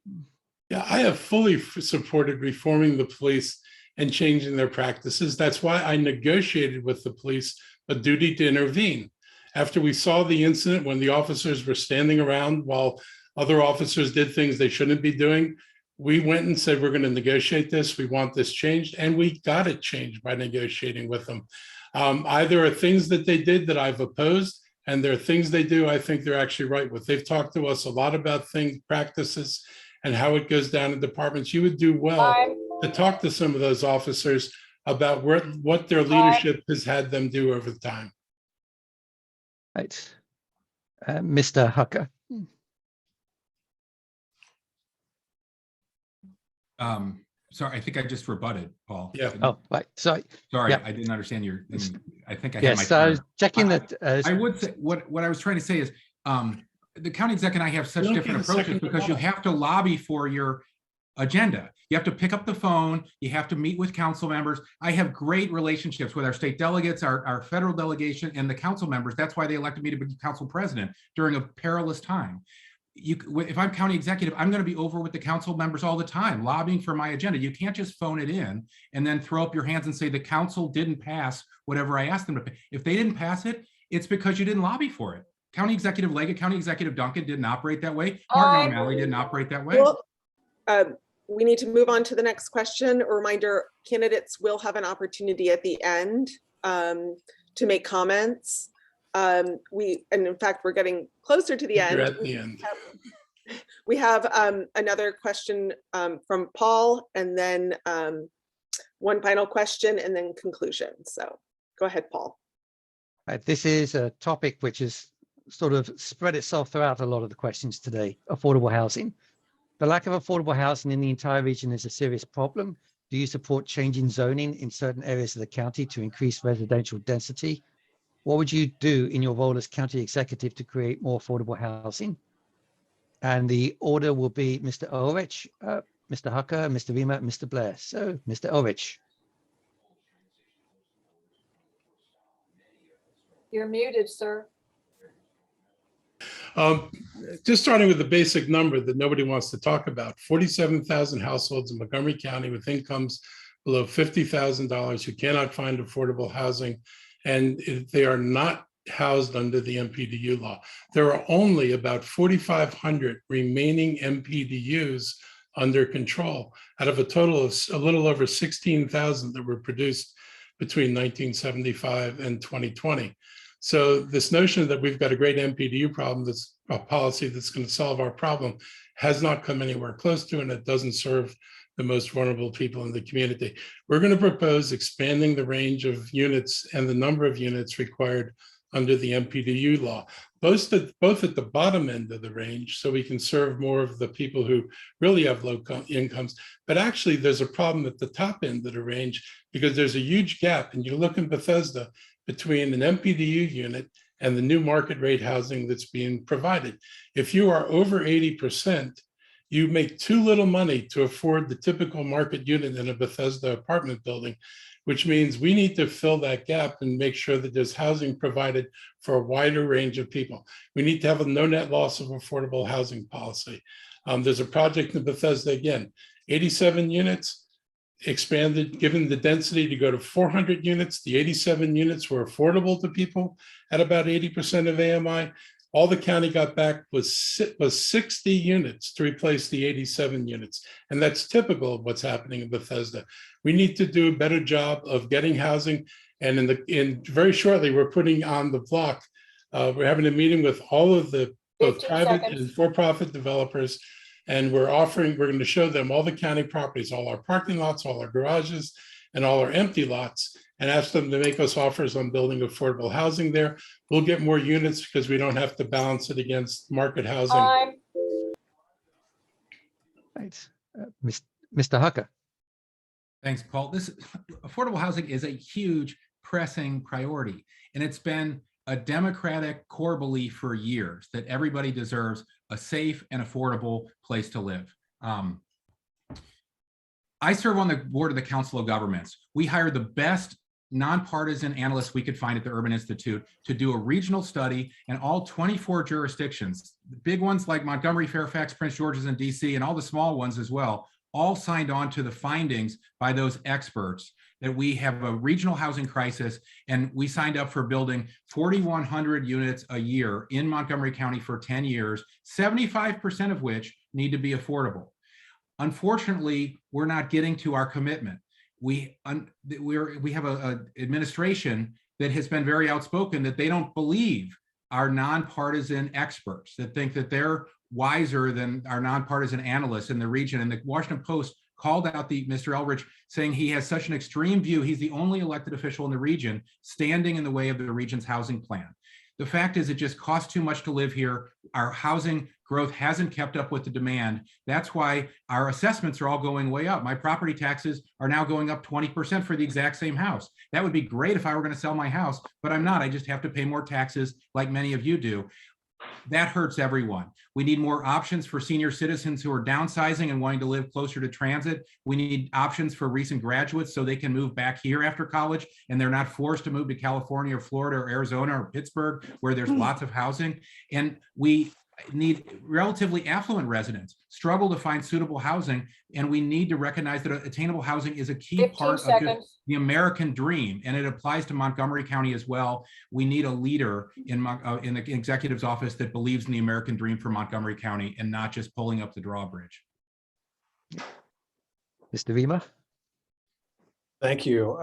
[SPEAKER 5] Yeah, I have fully supported reforming the police and changing their practices. That's why I negotiated with the police a duty to intervene. After we saw the incident when the officers were standing around while other officers did things they shouldn't be doing, we went and said, we're going to negotiate this. We want this changed. And we got it changed by negotiating with them. There are things that they did that I've opposed, and there are things they do I think they're actually right with. They've talked to us a lot about practices and how it goes down in departments. You would do well to talk to some of those officers about what their leadership has had them do over time.
[SPEAKER 8] Right. Mr. Hucker?
[SPEAKER 6] Sorry, I think I just rebutted, Paul.
[SPEAKER 5] Yeah.
[SPEAKER 8] Oh, right. Sorry.
[SPEAKER 6] Sorry,
[SPEAKER 8] Yeah.
[SPEAKER 6] I didn't understand your. I think I had
[SPEAKER 8] Yes,
[SPEAKER 6] my.
[SPEAKER 8] I was checking that.
[SPEAKER 6] I would say what I was trying to say is the county exec and I have such
[SPEAKER 5] You don't
[SPEAKER 6] different
[SPEAKER 5] get a second
[SPEAKER 6] approaches because you have to lobby for your agenda. You have to pick up the phone. You have to meet with council members. I have great relationships with our state delegates, our federal delegation, and the council members. That's why they elected me to be council president during a perilous time. If I'm county executive, I'm going to be over with the council members all the time, lobbying for my agenda. You can't just phone it in and then throw up your hands and say the council didn't pass whatever I asked them to. If they didn't pass it, it's because you didn't lobby for it. County Executive Leggett, County Executive Duncan didn't operate that way. Martin O'Malley didn't operate that way.
[SPEAKER 2] Well, we need to move on to the next question. A reminder, candidates will have an opportunity at the end to make comments. And in fact, we're getting closer to the end.
[SPEAKER 5] You're at the end.
[SPEAKER 2] We have another question from Paul, and then one final question, and then conclusion. So go ahead, Paul.
[SPEAKER 8] This is a topic which has sort of spread itself throughout a lot of the questions today, affordable housing. The lack of affordable housing in the entire region is a serious problem. Do you support changing zoning in certain areas of the county to increase residential density? What would you do in your role as county executive to create more affordable housing? And the order will be Mr. Elrich, Mr. Hucker, Mr. Riemer, Mr. Blair. So, Mr. Elrich.
[SPEAKER 3] You're muted, sir.
[SPEAKER 5] Just starting with the basic number that nobody wants to talk about, 47,000 households in Montgomery County with incomes below $50,000 who cannot find affordable housing, and they are not housed under the MPDU law. There are only about 4,500 remaining MPDUs under control out of a total of a little over 16,000 that were produced between 1975 and 2020. So this notion that we've got a great MPDU problem, that's a policy that's going to solve our problem, has not come anywhere close to, and it doesn't serve the most vulnerable people in the community. We're going to propose expanding the range of units and the number of units required under the MPDU law, both at the bottom end of the range, so we can serve more of the people who really have low incomes. But actually, there's a problem at the top end of the range because there's a huge gap, and you look in Bethesda, between an MPDU unit and the new market rate housing that's being provided. If you are over 80%, you make too little money to afford the typical market unit in a Bethesda apartment building, which means we need to fill that gap and make sure that there's housing provided for a wider range of people. We need to have a no net loss of affordable housing policy. There's a project in Bethesda, again, 87 units. expanded, given the density to go to 400 units. The 87 units were affordable to people at about 80% of AMI. All the county got back was 60 units to replace the 87 units. And that's typical of what's happening in Bethesda. We need to do a better job of getting housing. And in very shortly, we're putting on the block. We're having a meeting with all of the both
[SPEAKER 3] 15
[SPEAKER 5] private
[SPEAKER 3] seconds.
[SPEAKER 5] and for-profit developers. And we're going to show them all the county properties, all our parking lots, all our garages, and all our empty lots, and ask them to make us offers on building affordable housing there. We'll get more units because we don't have to balance it against market housing.
[SPEAKER 3] Time.
[SPEAKER 8] Right. Mr. Hucker.
[SPEAKER 6] Thanks, Paul. This affordable housing is a huge pressing priority, and it's been a Democratic core belief for years that everybody deserves a safe and affordable place to live. I serve on the board of the Council of Governments. We hired the best nonpartisan analysts we could find at the Urban Institute to do a regional study, and all 24 jurisdictions, the big ones like Montgomery, Fairfax, Prince George's, and DC, and all the small ones as well, all signed on to the findings by those experts that we have a regional housing crisis, and we signed up for building 4,100 units a year in Montgomery County for 10 years, 75% of which need to be affordable. Unfortunately, we're not getting to our commitment. We have an administration that has been very outspoken that they don't believe our nonpartisan experts, that think that they're wiser than our nonpartisan analysts in the region. And the Washington Post called out Mr. Elrich, saying he has such an extreme view. He's the only elected official in the region standing in the way of the region's housing plan. The fact is, it just costs too much to live here. Our housing growth hasn't kept up with the demand. That's why our assessments are all going way up. My property taxes are now going up 20% for the exact same house. That would be great if I were going to sell my house, but I'm not. I just have to pay more taxes like many of you do. That hurts everyone. We need more options for senior citizens who are downsizing and wanting to live closer to transit. We need options for recent graduates so they can move back here after college and they're not forced to move to California or Florida or Arizona or Pittsburgh, where there's lots of housing. And we need relatively affluent residents struggle to find suitable housing, and we need to recognize that attainable housing is a key
[SPEAKER 3] 15
[SPEAKER 6] part of
[SPEAKER 3] seconds.
[SPEAKER 6] the American dream, and it applies to Montgomery County as well. We need a leader in the executive's office that believes in the American dream for Montgomery County and not just pulling up the drawbridge.
[SPEAKER 8] Mr. Riemer.
[SPEAKER 7] Thank you.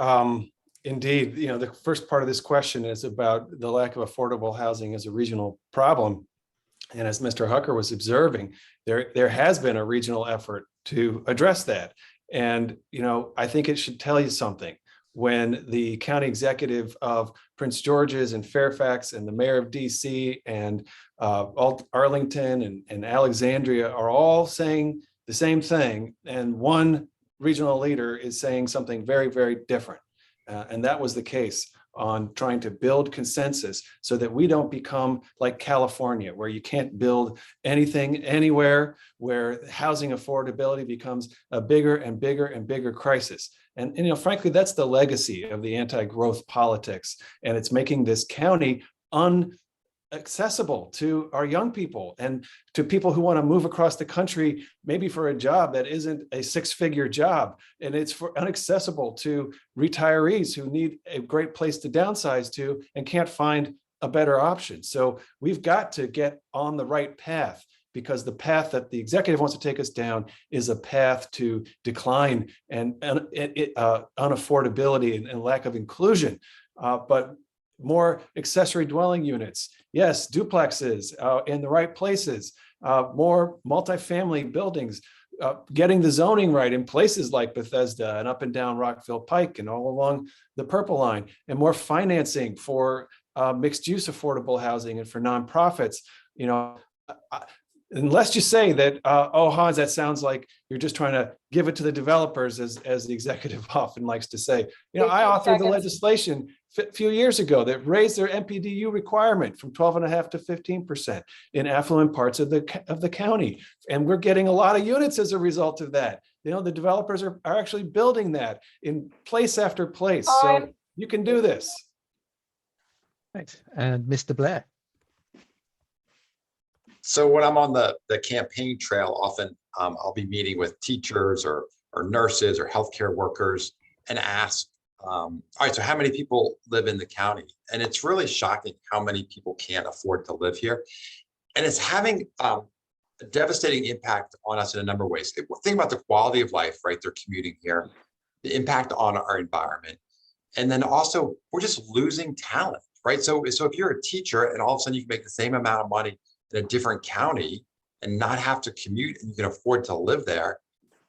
[SPEAKER 7] Indeed, the first part of this question is about the lack of affordable housing as a regional problem. And as Mr. Hucker was observing, there has been a regional effort to address that. And, I think it should tell you something. When the county executive of Prince George's and Fairfax and the mayor of DC and Arlington and Alexandria are all saying the same thing, and one regional leader is saying something very, very different. And that was the case on trying to build consensus so that we don't become like California, where you can't build anything anywhere, where housing affordability becomes a bigger and bigger and bigger crisis. And frankly, that's the legacy of the anti-growth politics. And it's making this county inaccessible to our young people and to people who want to move across the country, maybe for a job that isn't a six-figure job. And it's inaccessible to retirees who need a great place to downsize to and can't find a better option. So we've got to get on the right path, because the path that the executive wants to take us down is a path to decline and unaffordability and lack of inclusion. But more accessory dwelling units, yes, duplexes in the right places, more multifamily buildings, getting the zoning right in places like Bethesda and up and down Rockville Pike and all along the Purple Line, and more financing for mixed use affordable housing and for nonprofits. Unless you say that, Hans, that sounds like you're just trying to give it to the developers, as the executive often likes to say. I authored the legislation a few years ago that raised their MPDU requirement from 12.5% to 15% in affluent parts of the county. And we're getting a lot of units as a result of that. The developers are actually building that in place after place. So you can do this.
[SPEAKER 8] Right. And Mr. Blair.
[SPEAKER 4] So when I'm on the campaign trail, often I'll be meeting with teachers or or nurses or healthcare workers and ask, all right, so how many people live in the county? And it's really shocking how many people can't afford to live here. And it's having a devastating impact on us in a number of ways. Think about the quality of life, right? They're commuting here, the impact on our environment. And then also, we're just losing talent, right? So if you're a teacher and all of a sudden you can make the same amount of money in a different county and not have to commute and you can afford to live there,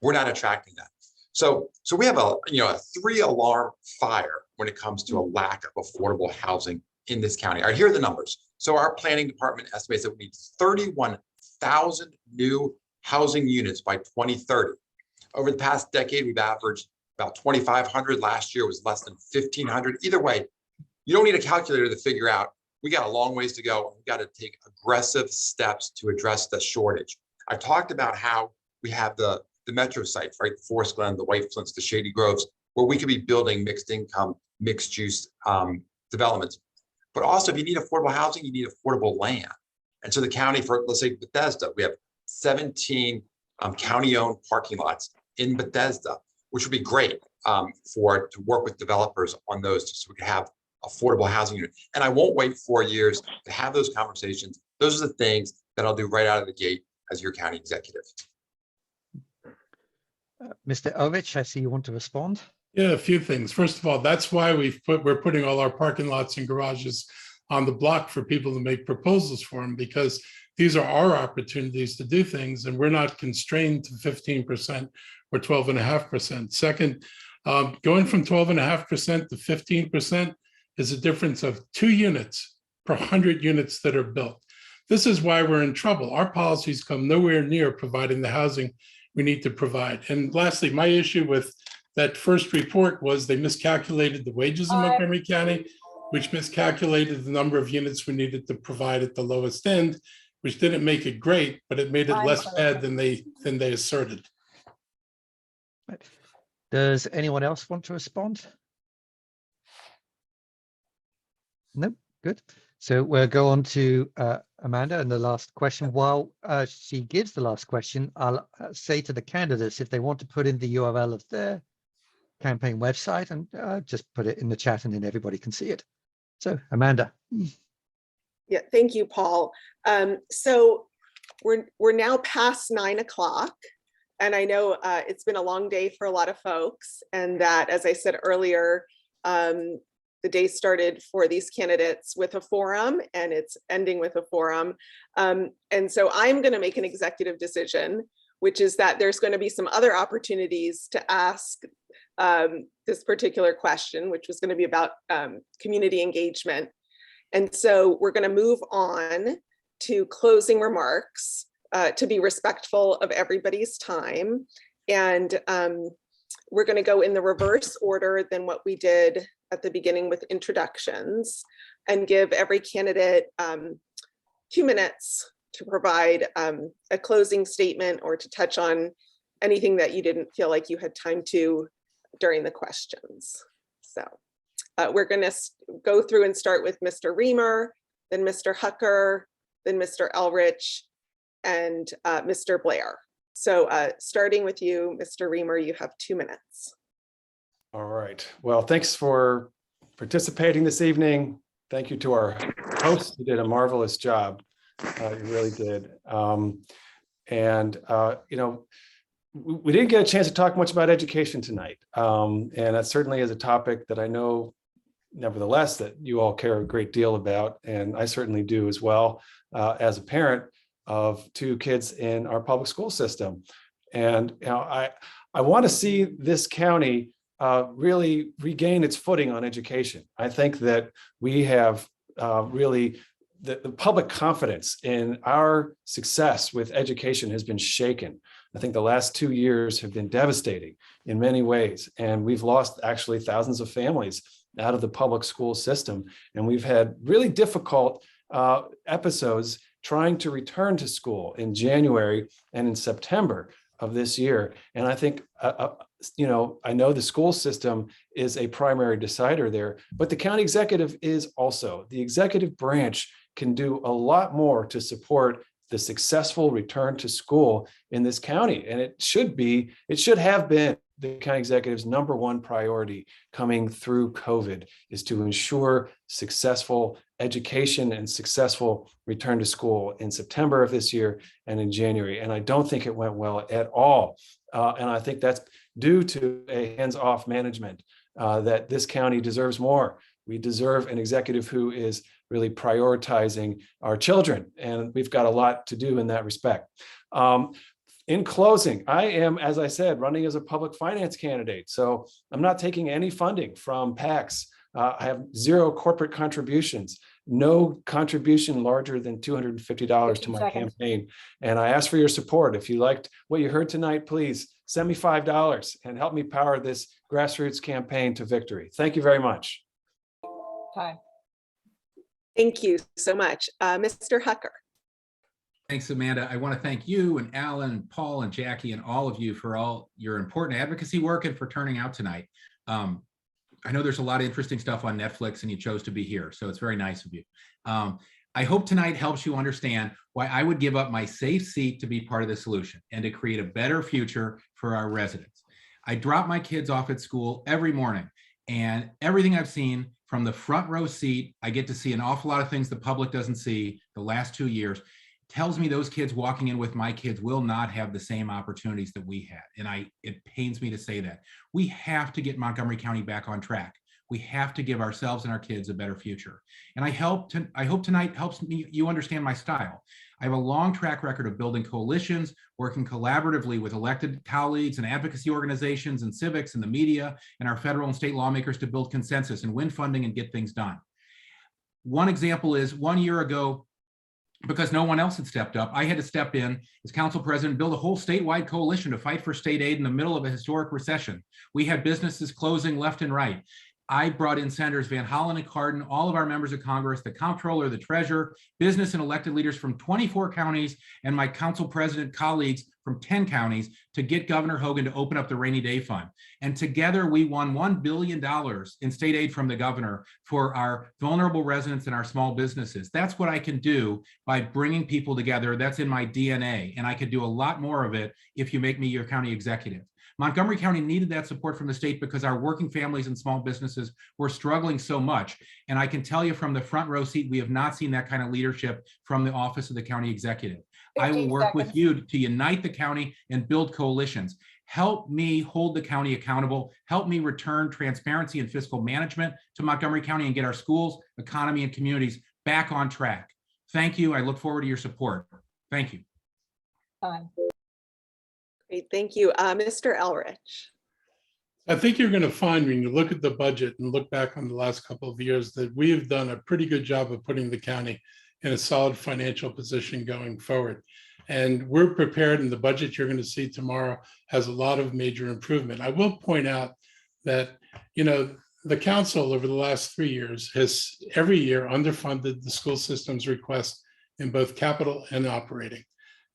[SPEAKER 4] we're not attracting that. So we have a 3-alarm fire when it comes to a lack of affordable housing in this county. All right, here are the numbers. So our planning department estimates that we need 31,000 new housing units by 2030. Over the past decade, we've averaged about 2,500. Last year was less than 1,500. Either way, you don't need a calculator to figure out we got a long ways to go. We got to take aggressive steps to address the shortage. I talked about how we have the metro sites, right? The Forest Glen, the White Flints, the Shady Groves, where we could be building mixed income, mixed use developments. But also, if you need affordable housing, you need affordable land. And so the county, for let's say Bethesda, we have 17 county-owned parking lots in Bethesda, which would be great to work with developers on those so we can have affordable housing units. And I won't wait 4 years to have those conversations. Those are the things that I'll do right out of the gate as your county executive.
[SPEAKER 8] Mr. Elrich, I see you want to respond.
[SPEAKER 5] Yeah, a few things. First of all, that's why we're putting all our parking lots and garages on the block for people to make proposals for them, because these are our opportunities to do things, and we're not constrained to 15% or 12.5%. Second, going from 12.5% to 15% is a difference of 2 units per 100 units that are built. This is why we're in trouble. Our policies come nowhere near providing the housing we need to provide. And lastly, my issue with that first report was they miscalculated the wages in Montgomery County, which miscalculated the number of units we needed to provide at the lowest end, which didn't make it great, but it made it less bad than they asserted.
[SPEAKER 8] Does anyone else want to respond? No, good. So we'll go on to Amanda and the last question. While she gives the last question, I'll say to the candidates, if they want to put in the URL of their campaign website and just put it in the chat and then everybody can see it. So Amanda.
[SPEAKER 2] Yeah, thank you, Paul. So we're now past 9 o'clock. And I know it's been a long day for a lot of folks, and that, as I said earlier, the day started for these candidates with a forum and it's ending with a forum. And so I'm going to make an executive decision, which is that there's going to be some other opportunities to ask this particular question, which was going to be about community engagement. And so we're going to move on to closing remarks to be respectful of everybody's time. And we're going to go in the reverse order than what we did at the beginning with introductions, and give every candidate 2 minutes to provide a closing statement or to touch on anything that you didn't feel like you had time to during the questions. So we're going to go through and start with Mr. Riemer, then Mr. Hucker, then Mr. Elrich, and Mr. Blair. So starting with you, Mr. Riemer, you have 2 minutes.
[SPEAKER 7] All right. Well, thanks for participating this evening. Thank you to our hosts who did a marvelous job. You really did. You know, we didn't get a chance to talk much about education tonight. And that certainly is a topic that I know, nevertheless, that you all care a great deal about. And I certainly do as well, as a parent of 2 kids in our public school system. And you know, I want to see this county really regain its footing on education. I think that we have really, the public confidence in our success with education has been shaken. I think the last 2 years have been devastating in many ways. And we've lost actually thousands of families out of the public school system. And we've had really difficult episodes trying to return to school in January and in September of this year. And I think, you know, I know the school system is a primary decider there, but the county executive is also. The executive branch can do a lot more to support the successful return to school in this county. And it should have been the county executive's #1 priority coming through COVID, is to ensure successful education and successful return to school in September of this year and in January. And I don't think it went well at all. And I think that's due to a hands-off management that this county deserves more. We deserve an executive who is really prioritizing our children, and we've got a lot to do in that respect. In closing, I am, as I said, running as a public finance candidate, so I'm not taking any funding from PACs. I have 0 corporate contributions, no contribution larger than $250 to my
[SPEAKER 3] 15 seconds.
[SPEAKER 7] campaign. And I ask for your support. If you liked what you heard tonight, please send me $5 and help me power this grassroots campaign to victory. Thank you very much.
[SPEAKER 3] Time.
[SPEAKER 2] Thank you so much. Mr. Hucker.
[SPEAKER 6] Thanks, Amanda. I want to thank you and Alan, Paul, and Jackie, and all of you for all your important advocacy work and for turning out tonight. I know there's a lot of interesting stuff on Netflix and you chose to be here, so it's very nice of you. I hope tonight helps you understand why I would give up my safe seat to be part of the solution and to create a better future for our residents. I drop my kids off at school every morning, and everything I've seen from the front row seat, I get to see an awful lot of things the public doesn't see the last 2 years, tells me those kids walking in with my kids will not have the same opportunities that we had. And it pains me to say that. We have to get Montgomery County back on track. We have to give ourselves and our kids a better future. And I hope tonight helps you understand my style. I have a long track record of building coalitions, working collaboratively with elected colleagues and advocacy organizations and civics and the media and our federal and state lawmakers to build consensus and win funding and get things done. One example is 1 year ago, because no one else had stepped up, I had to step in as council president, build a whole statewide coalition to fight for state aid in the middle of a historic recession. We had businesses closing left and right. I brought in Senators Van Hollen and Cardin, all of our members of Congress, the comptroller, the treasurer, business and elected leaders from 24 counties, and my council president colleagues from 10 counties to get Governor Hogan to open up the rainy day fund. And together we won $1 billion in state aid from the governor for our vulnerable residents and our small businesses. That's what I can do by bringing people together. That's in my DNA. And I could do a lot more of it if you make me your county executive. Montgomery County needed that support from the state because our working families and small businesses were struggling so much. And I can tell you from the front row seat, we have not seen that kind of leadership from the office of the county executive. I will work with you to unite the county and build coalitions. Help me hold the county accountable. Help me return transparency and fiscal management to Montgomery County and get our schools, economy, and communities back on track. Thank you. I look forward to your support. Thank you.
[SPEAKER 3] Time.
[SPEAKER 2] Great, thank you. Mr. Elrich.
[SPEAKER 5] I think you're going to find when you look at the budget and look back on the last couple of years that we have done a pretty good job of putting the county in a solid financial position going forward. And we're prepared, and the budget you're going to see tomorrow has a lot of major improvement. I will point out that, the council over the last 3 years has every year underfunded the school system's request in both capital and operating.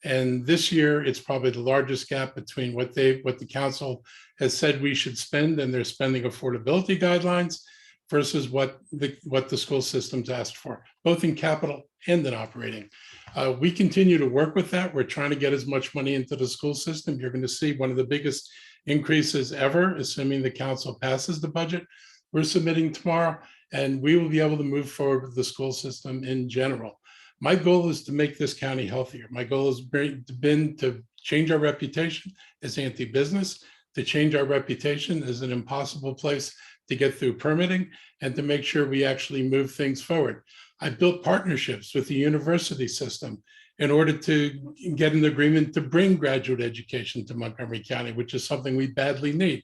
[SPEAKER 5] And this year, it's probably the largest gap between what the council has said we should spend and their spending affordability guidelines versus what the school system's asked for, both in capital and in operating. We continue to work with that. We're trying to get as much money into the school system. You're going to see one of the biggest increases ever, assuming the council passes the budget we're submitting tomorrow, and we will be able to move forward with the school system in general. My goal is to make this county healthier. My goal has been to change our reputation as anti-business, to change our reputation as an impossible place to get through permitting, and to make sure we actually move things forward. I built partnerships with the university system in order to get an agreement to bring graduate education to Montgomery County, which is something we badly need.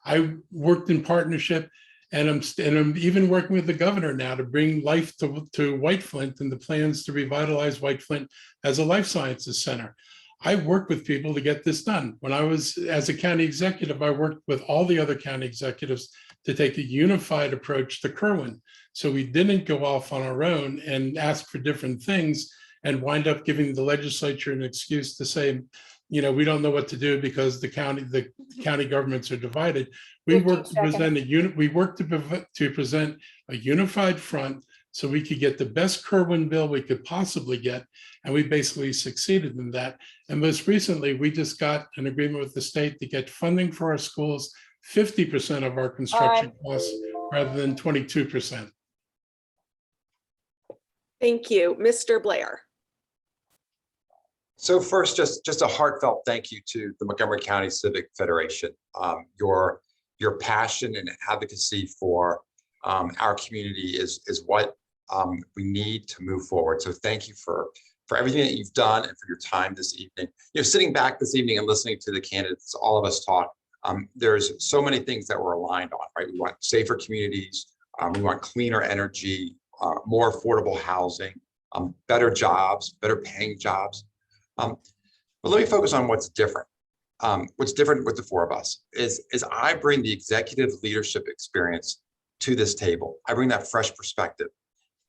[SPEAKER 5] I worked in partnership, and I'm even working with the governor now to bring life to White Flint and the plans to revitalize White Flint as a life sciences center. I worked with people to get this done. When I was as a county executive, I worked with all the other county executives to take a unified approach to Kerwin. So we didn't go off on our own and ask for different things and wind up giving the legislature an excuse to say, we don't know what to do because the county governments are divided. We work to present to present a unified front so we could get the best Kerwin bill we could possibly get. And we basically succeeded in that. And most recently, we just got an agreement with the state to get funding for our schools, 50% of our construction costs rather than 22%.
[SPEAKER 2] Thank you. Mr. Blair.
[SPEAKER 4] So first, just a heartfelt thank you to the Montgomery County Civic Federation. Your passion and advocacy for our community is what we need to move forward. So thank you for everything that you've done and for your time this evening. You know, sitting back this evening and listening to the candidates, all of us talk, there's so many things that we're aligned on, right? We want safer communities, we want cleaner energy, more affordable housing, better jobs, better paying jobs. But let me focus on what's different. What's different with the four of us is I bring the executive leadership experience to this table. I bring that fresh perspective.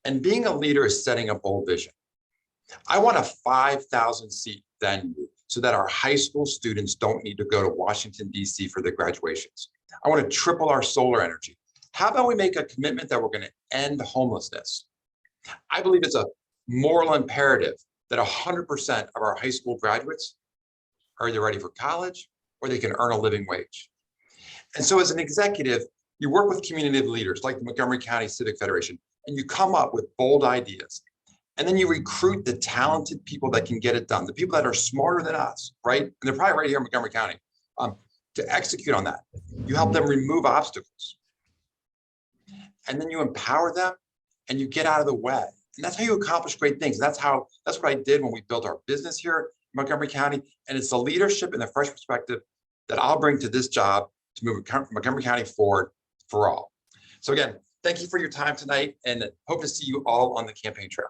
[SPEAKER 4] And being a leader is setting a bold vision. I want a 5,000 seat venue so that our high school students don't need to go to Washington, D.C. for their graduations. I want to triple our solar energy. How about we make a commitment that we're going to end homelessness? I believe it's a moral imperative that 100% of our high school graduates are either ready for college or they can earn a living wage. And so as an executive, you work with community leaders like the Montgomery County Civic Federation, and you come up with bold ideas. And then you recruit the talented people that can get it done, the people that are smarter than us, right? And they're probably right here in Montgomery County, to execute on that. You help them remove obstacles. And then you empower them and you get out of the way. And that's how you accomplish great things. That's what I did when we built our business here in Montgomery County. And it's the leadership and the fresh perspective that I'll bring to this job to move Montgomery County forward for all. So again, thank you for your time tonight and hope to see you all on the campaign trail.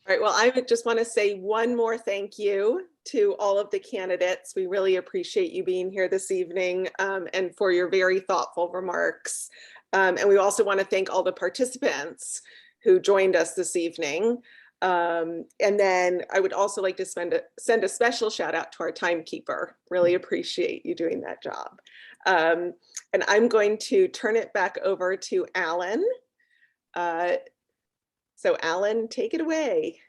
[SPEAKER 2] All right, well, I would just want to say one more thank you to all of the candidates. We really appreciate you being here this evening and for your very thoughtful remarks. And we also want to thank all the participants who joined us this evening. And then I would also like to send a special shout out to our timekeeper. Really appreciate you doing that job. And I'm going to turn it back over to Alan. So Alan, take it away.